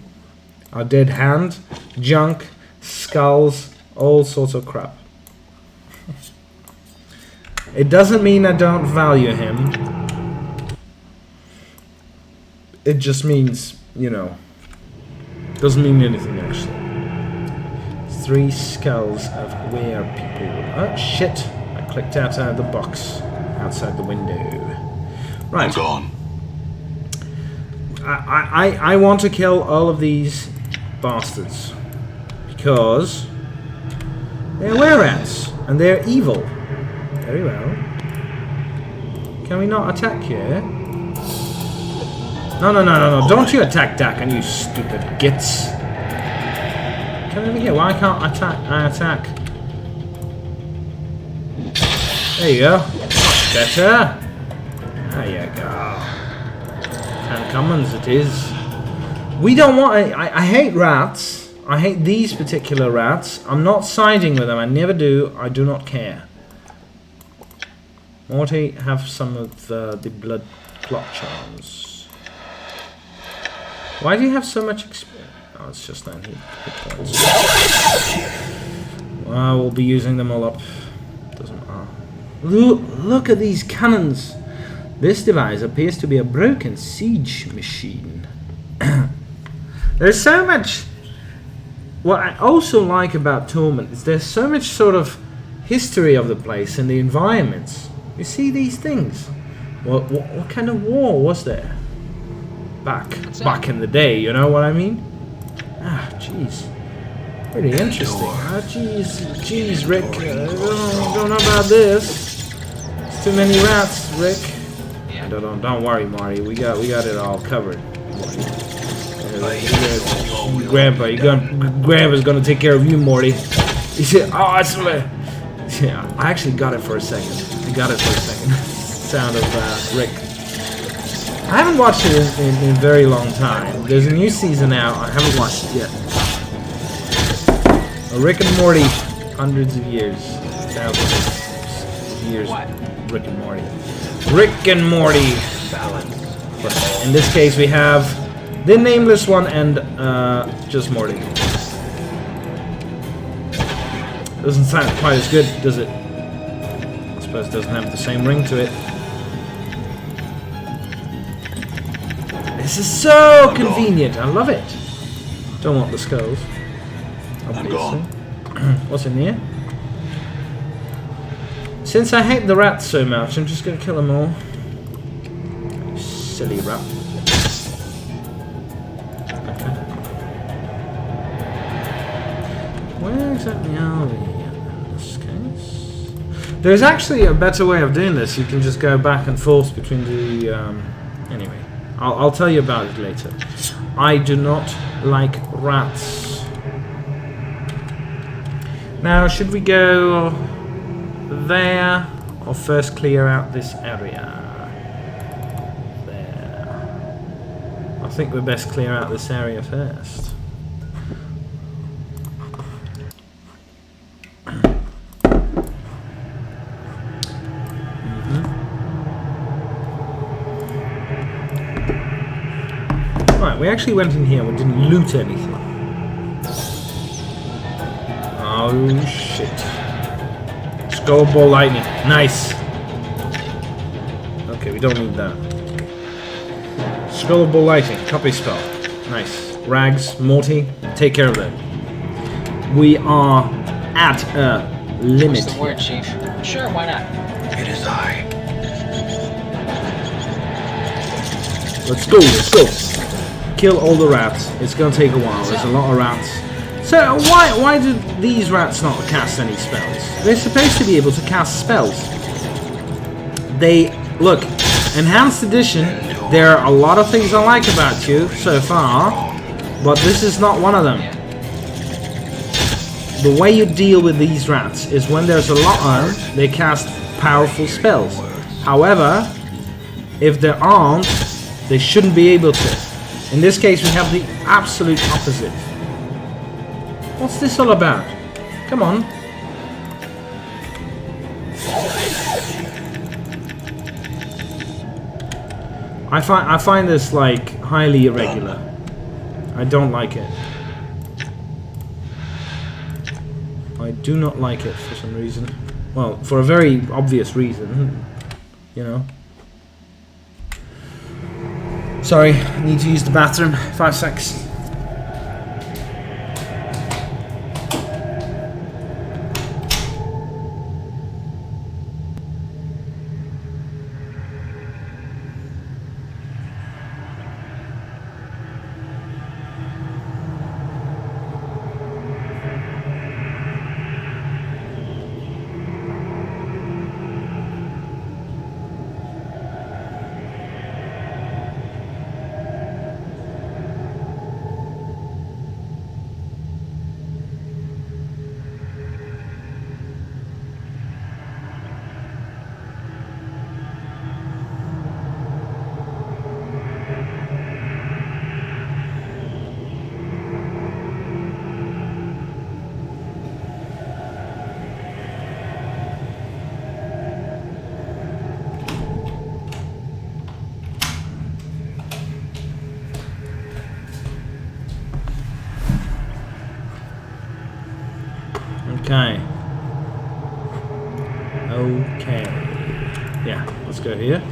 a dead hand, junk, skulls, all sorts of crap. It doesn't mean I don't value him. It just means, you know, doesn't mean anything actually. 3 skulls of were people. Oh shit! I clicked out of the box outside the window. Right. I'm gone. I want to kill all of these bastards because they're were-rats and they're evil. Very well. Can we not attack here? No. Don't you attack Dakan, you stupid gits. Come over here. Why can't I attack? There you go. Much better. There you go. 10 commons it is. We don't want... I hate rats. I hate these particular rats. I'm not siding with them. I never do. I do not care. Morty, have some of the blood clot charms. Why do you have so much experience? Oh, it's just 9 hit points. Well, we'll be using them all up. Doesn't matter. Look at these cannons! This device appears to be a broken siege machine. There's so much... What I also like about Torment is there's so much sort of history of the place and the environments. You see these things? What kind of war was there? Back in the day, you know what I mean? Ah, jeez. Pretty interesting. Ah, jeez, Rick. I don't know about this. It's too many rats, Rick. Yeah. Don't worry, Marty. We got it all covered. Grandpa's gonna take care of you, Morty. He said, "Oh, it's yeah." I actually got it for a second. Sound of Rick. I haven't watched it in a very long time. There's a new season out. I haven't watched it yet. Rick and Morty, hundreds of years, thousands of years. Rick and Morty. Rick and Morty. But in this case, we have the nameless one and just Morty. Doesn't sound quite as good, does it? I suppose it doesn't have the same ring to it. This is so convenient. I love it. Don't want the skulls. I'm gone. What's in here? Since I hate the rats so much, I'm just gonna kill them all. Silly rat. Okay. Where exactly are we in this case? There's actually a better way of doing this. You can just go back and forth between the... anyway, I'll tell you about it later. I do not like rats. Now, should we go there or first clear out this area? There. I think we best clear out this area first. Right, we actually went in here and we didn't loot anything. Oh shit. Skull Ball Lightning. Nice. Okay, we don't need that. Skull Ball Lightning. Copy spell. Nice. Rags, Morty, take care of them. We are at a limit. What's the word, Chief? Sure, why not? It is I. Let's go, let's go. Kill all the rats. It's gonna take a while. There's a lot of rats. So why do these rats not cast any spells? They're supposed to be able to cast spells. They look, Enhanced Edition. There are a lot of things I like about you so far, but this is not one of them. The way you deal with these rats is when there's a lot of them, they cast powerful spells. However, if there aren't, they shouldn't be able to. In this case, we have the absolute opposite. What's this all about? Come on. I find this like highly irregular. I don't like it. I do not like it for some reason. Well, for a very obvious reason, you know. Sorry, I need to use the bathroom. 5 seconds. Okay. Okay. Yeah, let's go here.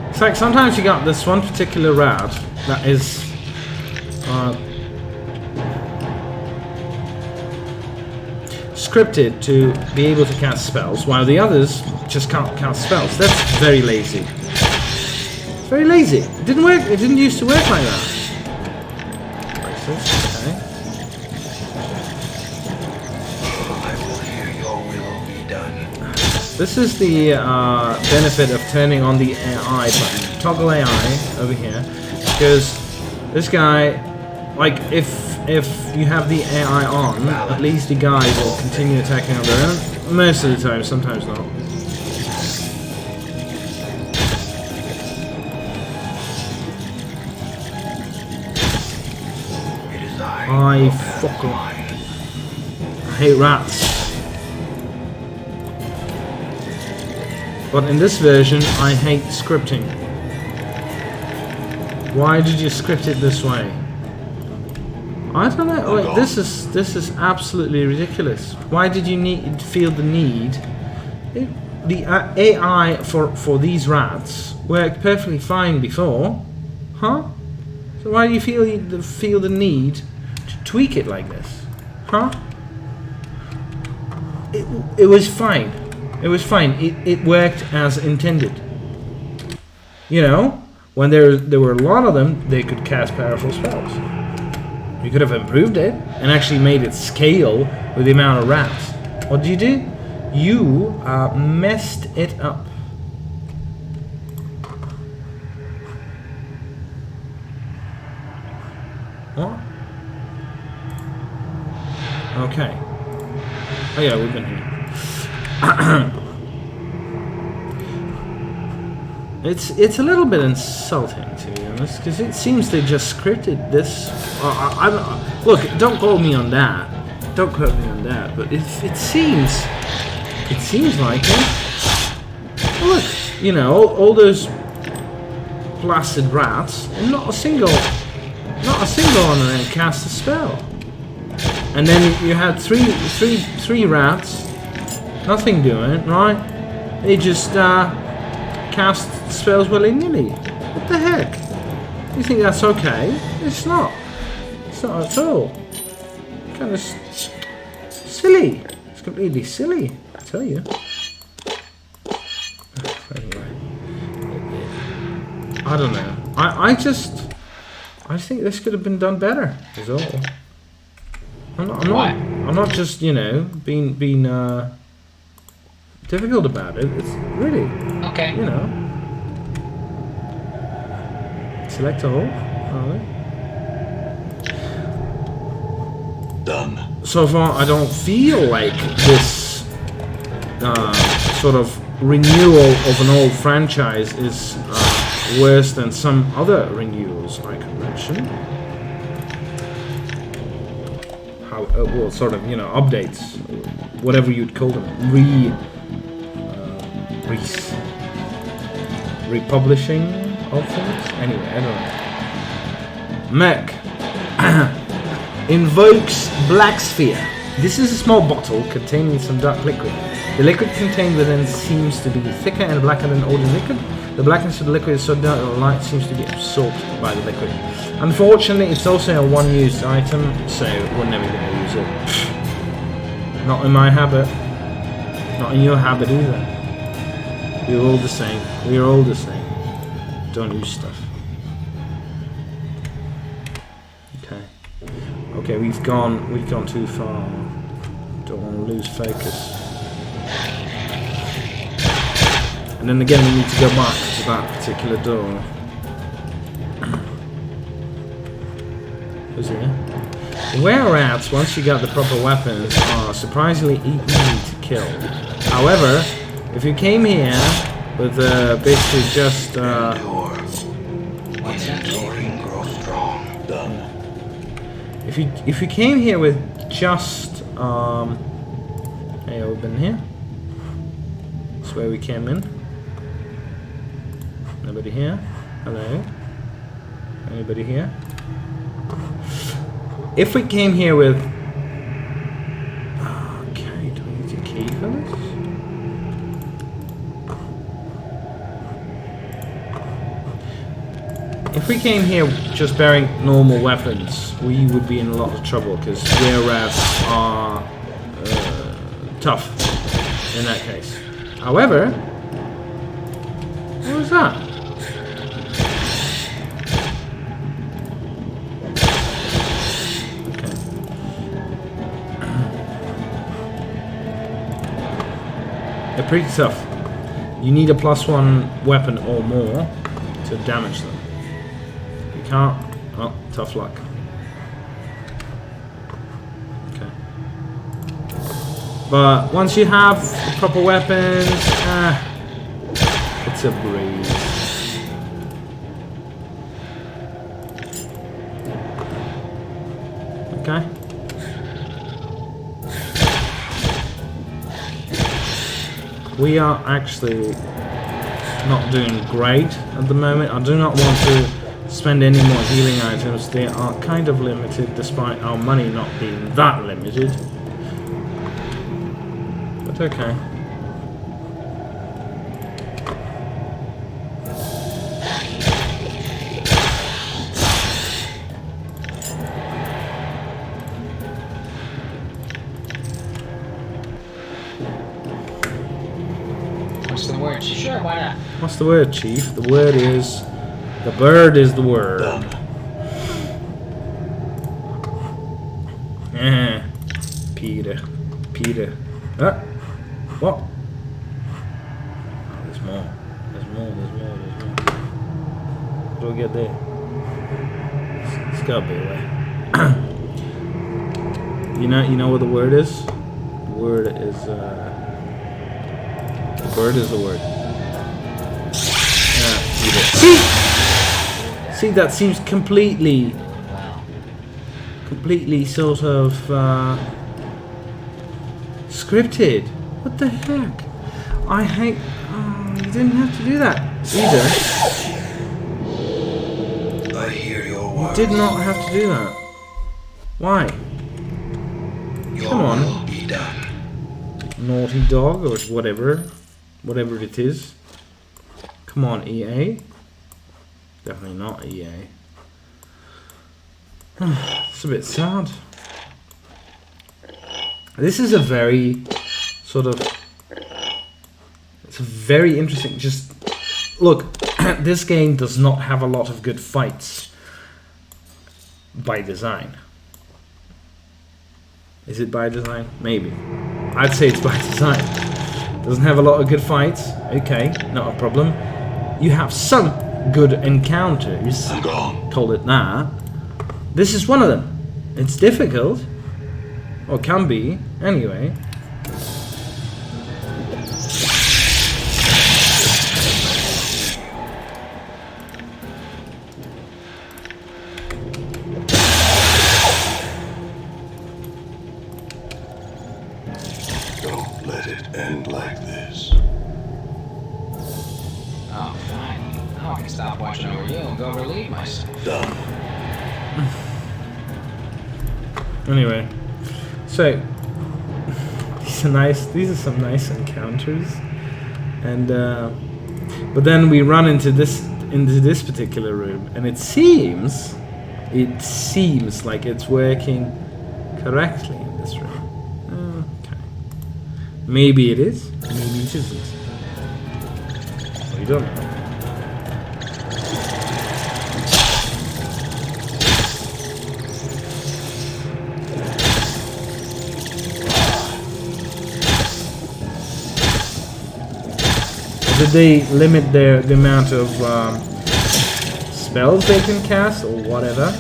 It's like sometimes you got this one particular rat that is scripted to be able to cast spells, while the others just can't cast spells. That's very lazy. It's very lazy. It didn't work. It didn't used to work like that. Okay. I will hear your will be done. This is the benefit of turning on the AI button. Toggle AI over here, because this guy, like, if you have the AI on, at least the guys will continue attacking on their own. Most of the time, sometimes not. It is I fucking hate rats. But in this version, I hate scripting. Why did you script it this way? I don't know. Like, this is absolutely ridiculous. Why did you feel the need? The AI for these rats worked perfectly fine before, huh? So why do you feel the need to tweak it like this, huh? It was fine. It was fine. It worked as intended. You know, when there were a lot of them, they could cast powerful spells. You could have improved it and actually made it scale with the amount of rats. What did you do? You messed it up. What? Okay. Oh yeah, we've been here. It's a little bit insulting, to be honest, because it seems they just scripted this. Look, don't quote me on that. Don't quote me on that. But it seems like it. Look, you know, all those blasted rats, and not a single on them cast a spell. And then you had three rats, nothing doing, right? They just cast spells willy-nilly. What the heck? You think that's okay? It's not. It's not at all. Kind of silly. It's completely silly, I tell you. Anyway, I don't know. I think this could have been done better. Is all. I'm not just, you know, being difficult about it. It's really, Okay. you know. Select all. Alright. Done. So far, I don't feel like this sort of renewal of an old franchise is worse than some other renewals I could mention. How, well, sort of, you know, updates, whatever you'd call them, republishing of things. Anyway, I don't know. Mech invokes Black Sphere. This is a small bottle containing some dark liquid. The liquid contained within seems to be thicker and blacker than ordinary liquid. The blackness of the liquid is so dark that the light seems to be absorbed by the liquid. Unfortunately, it's also a one-used item, so we're never going to use it. Not in my habit. Not in your habit either. We're all the same. We're all the same. Don't use stuff. Okay. Okay, we've gone too far. Don't want to lose focus. And then again, we need to go back to that particular door. Who's here? The were-rats, once you got the proper weapons, are surprisingly easy to kill. However, if you came here with basically just if you came here with just hey, open here. That's where we came in. Nobody here. Hello? Anybody here? If we came here with... Okay, do we need a key for this? If we came here just bearing normal weapons, we would be in a lot of trouble, because were-rats are tough in that case. However, what was that? Okay. They're pretty tough. You need a +1 weapon or more to damage them. You can't. Oh, tough luck. Okay. But once you have the proper weapons, it's a breeze. Okay. We are actually not doing great at the moment. I do not want to spend any more healing items. They are kind of limited despite our money not being that limited. But okay. What's the word? Sure, why not? What's the word, Chief? The word is... The bird is the word. Done. Peter. Ah. What? Oh, there's more. There's more. What do we get there? It's gotta be a way. You know what the word is? The word is the bird is the word. Yeah, Peter. See, that seems completely sort of scripted. What the heck? I hate... Oh, you didn't have to do that either. I hear your You words. did not have to do that. Why? Your Come on. will be done. Naughty dog or whatever it is. Come on, EA. Definitely not EA. It's a bit sad. This is a very sort of... It's a very interesting... Just look, this game does not have a lot of good fights by design. Is it by design? Maybe. I'd say it's by design. Doesn't have a lot of good fights. Okay, not a problem. You have some good encounters. I'm gone. Call it that. This is one of them. It's difficult. Or can be, anyway. Don't let it end like this. Oh, fine. Now I can stop watching over you and go relieve myself. Done. Anyway. So these are some nice encounters. And but then we run into this particular room, and it seems like it's working correctly in this room. Okay. Maybe it is, maybe it isn't. We don't know. Did they limit the amount of spells they can cast or whatever?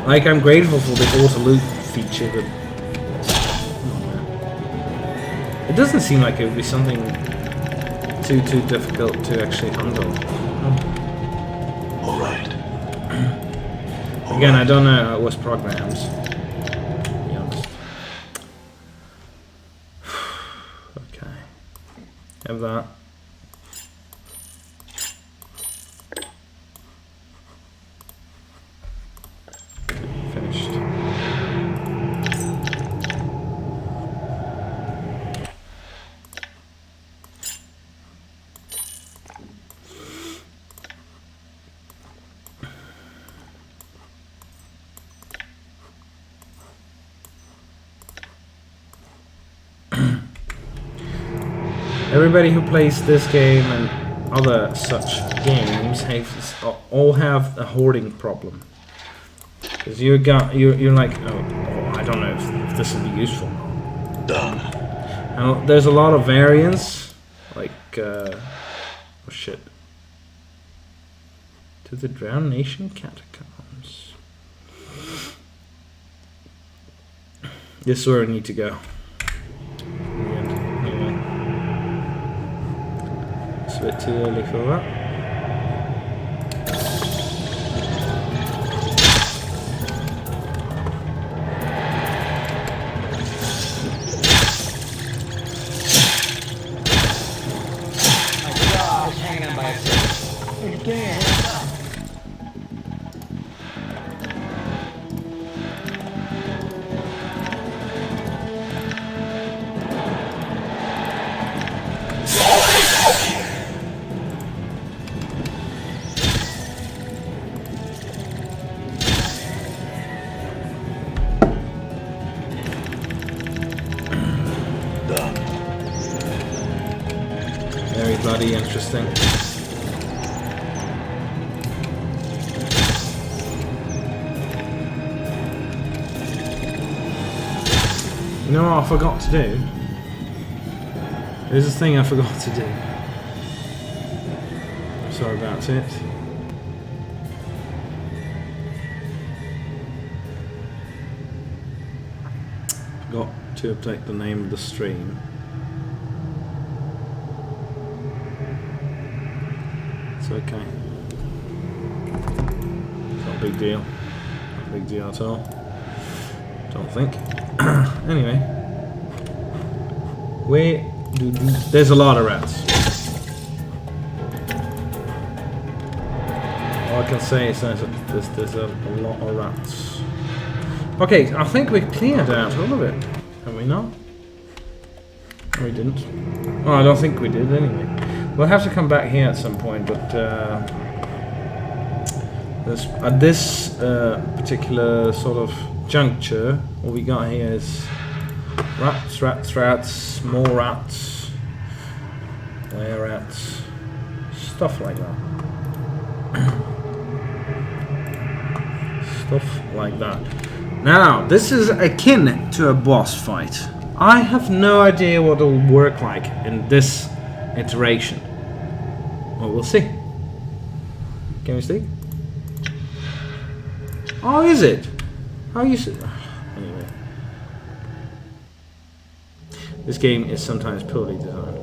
Like, I'm grateful for the auto loot feature, but it doesn't seem like it would be something too difficult to actually handle. All right. Again, I don't know how it was programmed. To be honest. Okay. have that. Finished. Everybody who plays this game and other such games all have a hoarding problem. Because you're like, oh, I don't know if this will be useful. Done. And there's a lot of variants, like, oh shit. To the Drowned Nation Catacombs. This is where we need to go. Anyway. It's a bit too early for that. Very bloody interesting. You know what I forgot to do? There's a thing I forgot to do. Sorry about it. Forgot to update the name of the stream. It's okay. It's not a big deal. Not a big deal at all. Don't think. Anyway. There's a lot of rats. All I can say is there's a lot of rats. Okay, I think we cleared out all of it. Have we not? No, we didn't. Well, I don't think we did anyway. We'll have to come back here at some point, but at this particular sort of juncture, what we got here is rats, rats, rats, more rats, layer rats, stuff like that. Stuff like that. Now, this is akin to a boss fight. I have no idea what it'll work like in this iteration. Well, we'll see. Can we see? Oh, is it? How you see? Anyway, this game is sometimes poorly designed.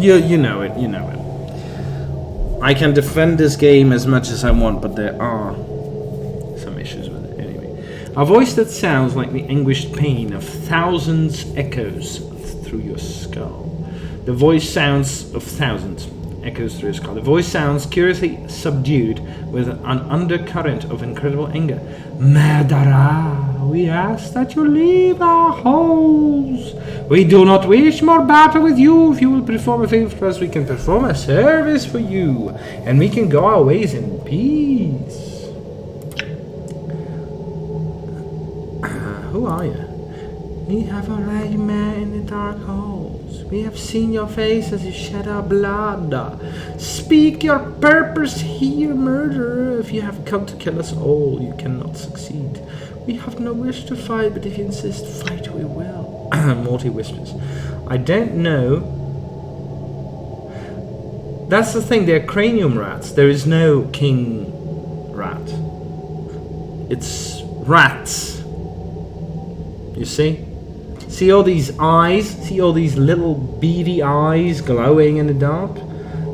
you know it. You know it. I can defend this game as much as I want, but there are some issues with it. Anyway, a voice that sounds like the anguished pain of thousands echoes through your skull. The voice sounds of thousands echoes through your skull. The voice sounds curiously subdued with an undercurrent of incredible anger. Murderer, we ask that you leave our halls. We do not wish more battle with you. If you will perform a favor for us, we can perform a service for you, and we can go our ways in peace. Who are you? We have already met in the dark halls. We have seen your face as you shed our blood. Speak your purpose here, murderer. If you have come to kill us all, you cannot succeed. We have no wish to fight, but if you insist, fight we will. Morty whispers. I don't know. That's the thing, they're cranium rats. There is no king rat. It's rats. You see? See all these eyes? See all these little beady eyes glowing in the dark?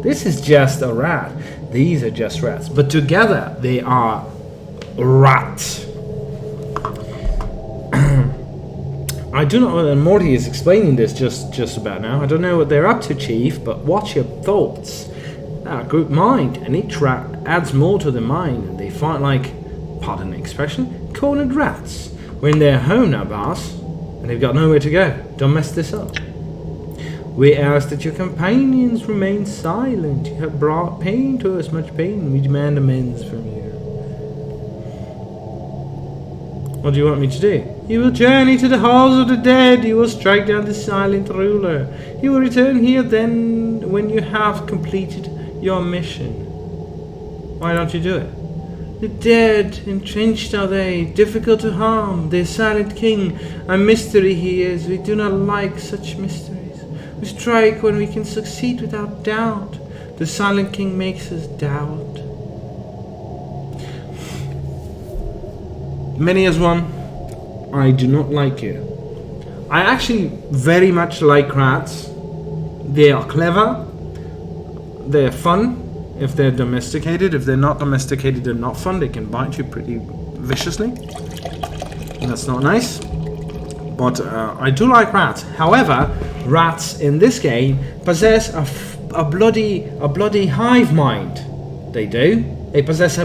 This is just a rat. These are just rats. But together they are rats. I do not know, and Morty is explaining this just about now. I don't know what they're up to, Chief, but watch your thoughts. Our group mind, and each rat adds more to the mind, and they fight like, pardon the expression, cornered rats. We're in their home now, boss, and they've got nowhere to go. Don't mess this up. We ask that your companions remain silent. You have brought pain to us, much pain. We demand amends from you. What do you want me to do? You will journey to the halls of the dead. You will strike down the silent ruler. You will return here then when you have completed your mission. Why don't you do it? The dead, entrenched are they, difficult to harm. Their silent king, a mystery he is. We do not like such mysteries. We strike when we can succeed without doubt. The silent king makes us doubt. Many as one, I do not like you. I actually very much like rats. They are clever. They're fun if they're domesticated. If they're not domesticated, they're not fun. They can bite you pretty viciously. And that's not nice. But I do like rats. However, rats in this game possess a bloody hive mind. They do. They possess a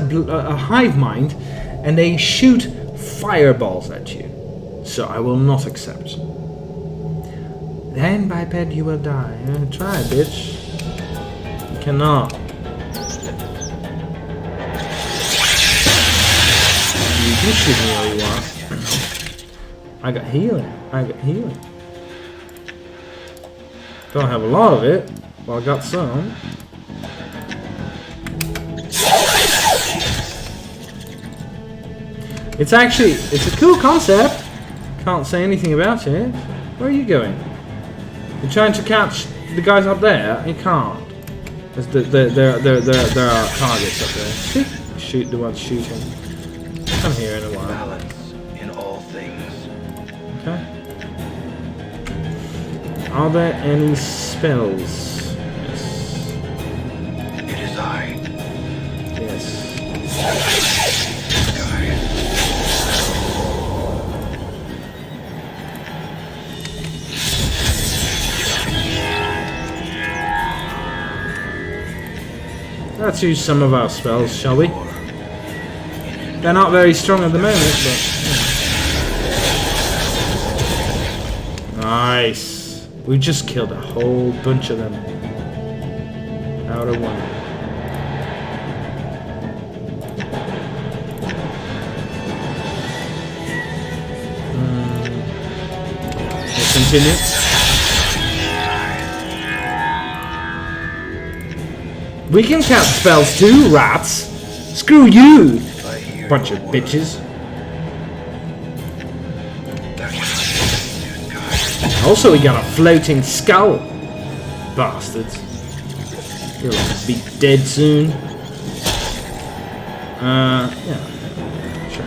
hive mind, and they shoot fireballs at you. So I will not accept. Then biped you will die. Try, bitch. You cannot. You can shoot me all you want. I got healing. Don't have a lot of it, but I got some. It's a cool concept. Can't say anything about it. Where are you going? You're trying to catch the guys up there? You can't. There are targets up there. See? Shoot the ones shooting. Come here in a while. Balance in all things. Okay. Are there any spells? Yes. It is I. Yes. Let's use some of our spells, shall we? They're not very strong at the moment, but... Nice! We just killed a whole bunch of them. Out of one. Let's continue. We can cast spells too, rats! Screw you! Bunch of bitches. Also, we got a floating skull. Bastards. You'll be dead soon. Yeah, sure.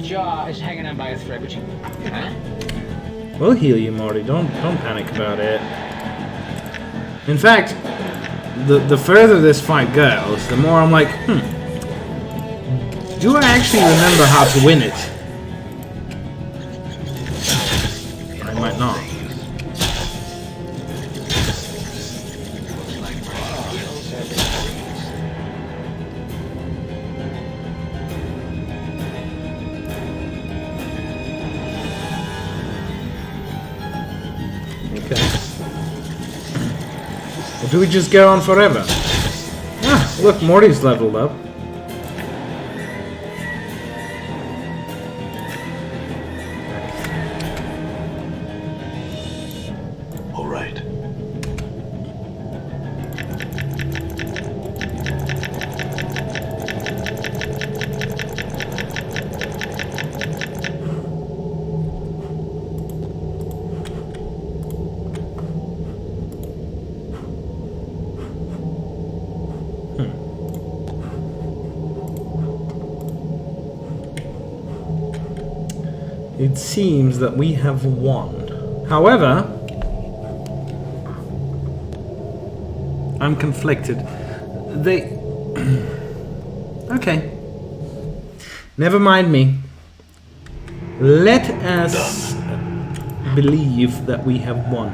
Jaw is hanging on by a thread, but you... Huh? We'll heal you, Morty. Don't panic about it. In fact, the further this fight goes, the more I'm like, do I actually remember how to win it? I might not. Or do we just go on forever? Ah, look, Morty's leveled up. All right. It seems that we have won. However, I'm conflicted. They... Okay. Never mind me. Let us believe that we have won.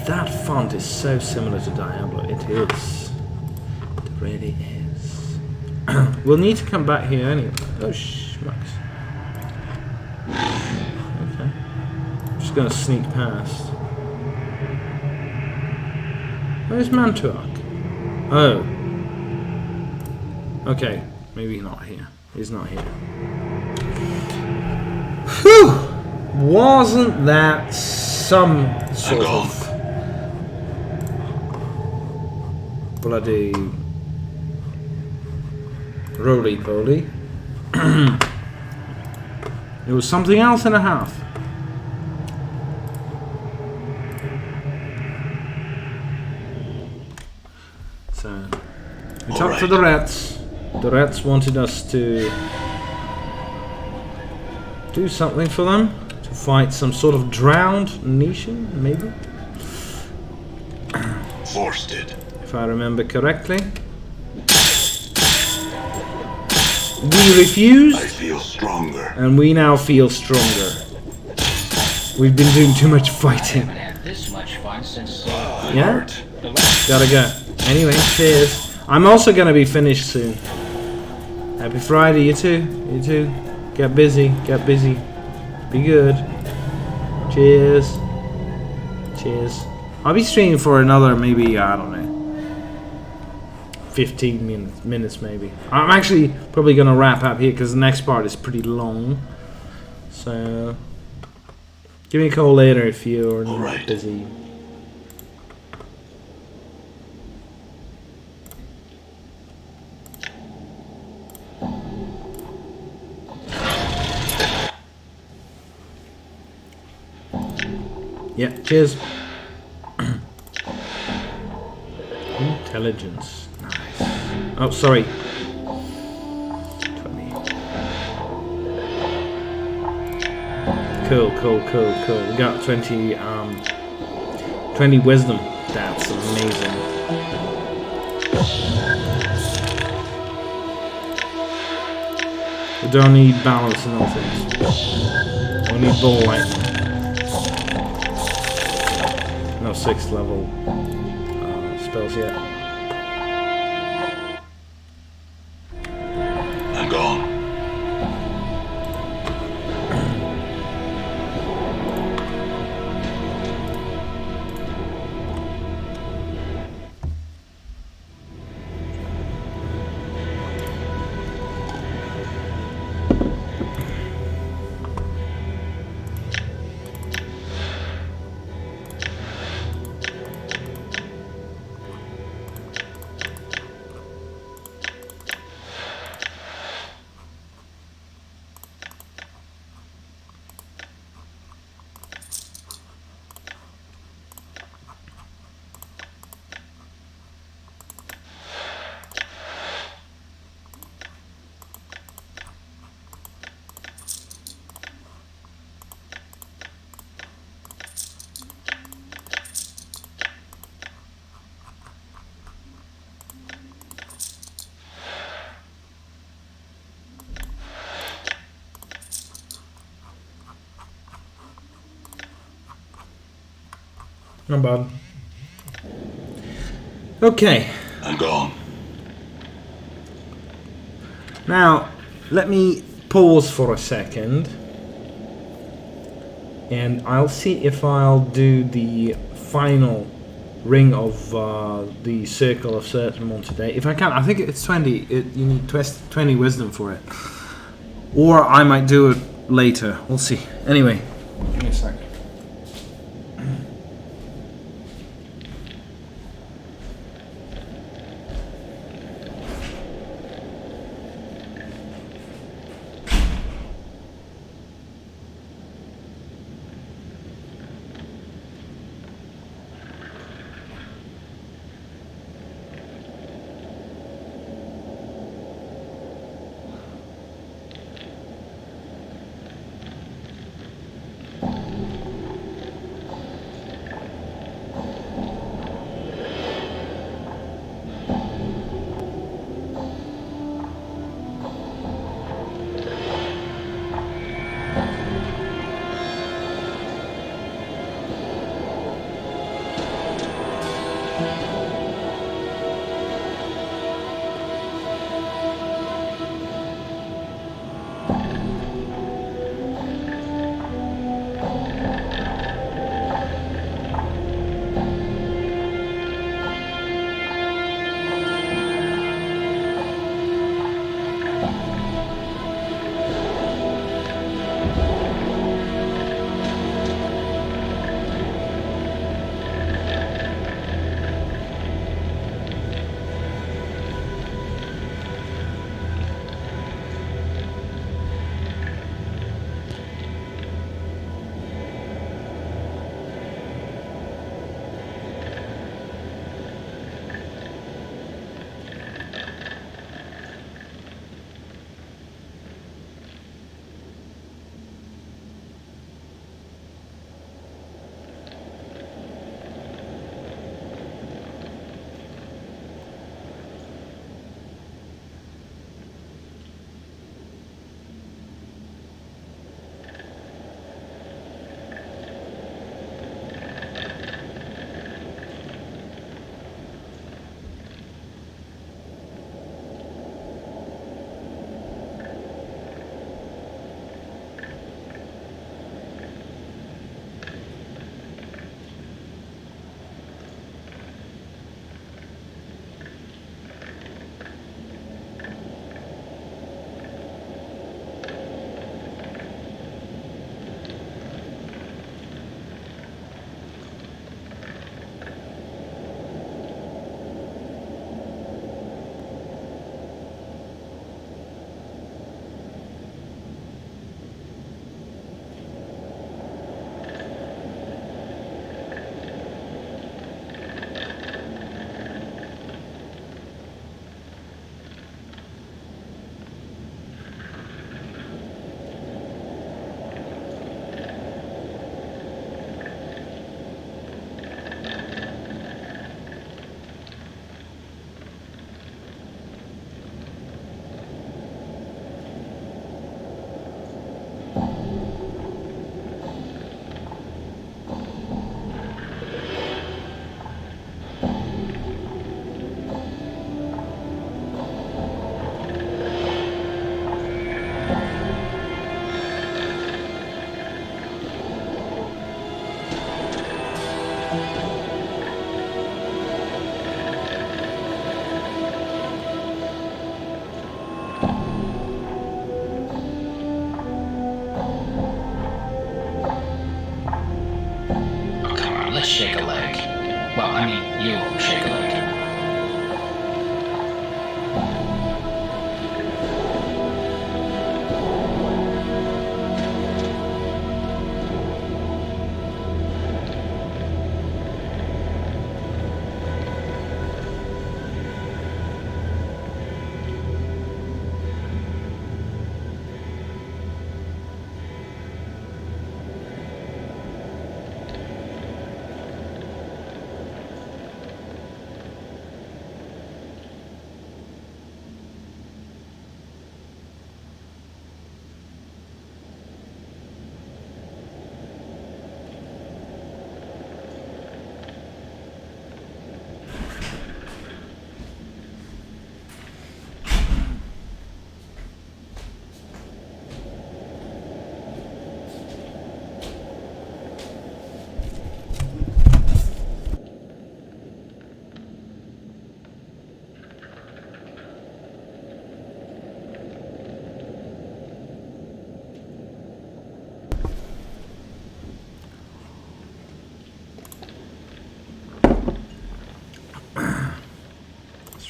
That font is so similar to Diablo. It is. It really is. We'll need to come back here anyway. Oh, schmucks. Okay. I'm just gonna sneak past. Where's Mantuak? Oh. Okay. Maybe not here. He's not here. Whew! Wasn't that some sort of bloody roly-poly? It was something else and a half. So we talked to the rats. The rats wanted us to do something for them, to fight some sort of drowned nation, maybe? Forced it. If I remember correctly. We refused. I feel stronger. And we now feel stronger. We've been doing too much fighting. I haven't had this much fun since Yeah? the last. Gotta go. Anyway, cheers. I'm also gonna be finished soon. Happy Friday, you too. You too. Get busy. Get busy. Be good. Cheers. Cheers. I'll be streaming for another maybe, I don't know, 15 minutes maybe. I'm actually probably gonna wrap up here because the next part is pretty long. So give me a call later if you're not busy. Yeah, cheers. Intelligence. Nice. Oh, sorry. 20. Cool. We got 20 wisdom. That's amazing. We don't need balance and all things. We need ball lightning. No 6th level spells yet. I'm gone. Not bad. Okay. I'm gone. Now, let me pause for a second. And I'll see if I'll do the final ring of the Circle of Certain today. If I can, I think it's 20. You need 20 wisdom for it. Or I might do it later. We'll see. Anyway, give me a sec. I mean, you shake a leg.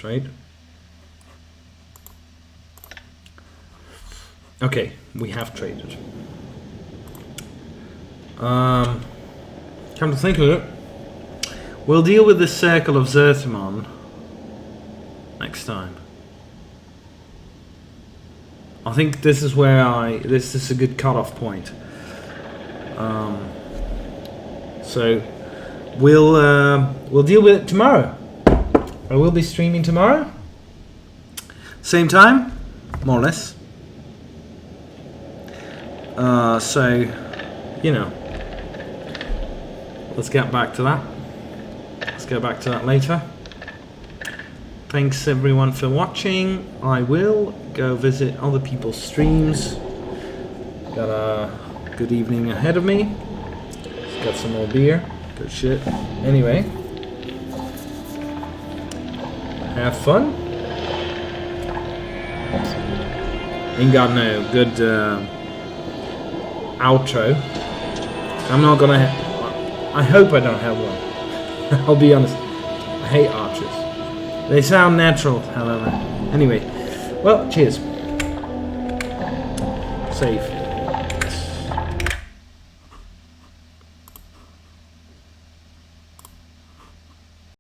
Right. Okay, we have traded. Come to think of it, we'll deal with the Circle of Zertimon next time. I think this is where this is a good cutoff point. So we'll deal with it tomorrow. I will be streaming tomorrow. Same time, more or less. So, you know, let's get back to that. Let's go back to that later. Thanks everyone for watching. I will go visit other people's streams. Got a good evening ahead of me. Got some more beer. Good shit. Anyway. Have fun. Ain't got no good outro. I'm not gonna. I hope I don't have one. I'll be honest. I hate archers. They sound natural, however. Anyway, well, cheers. Save.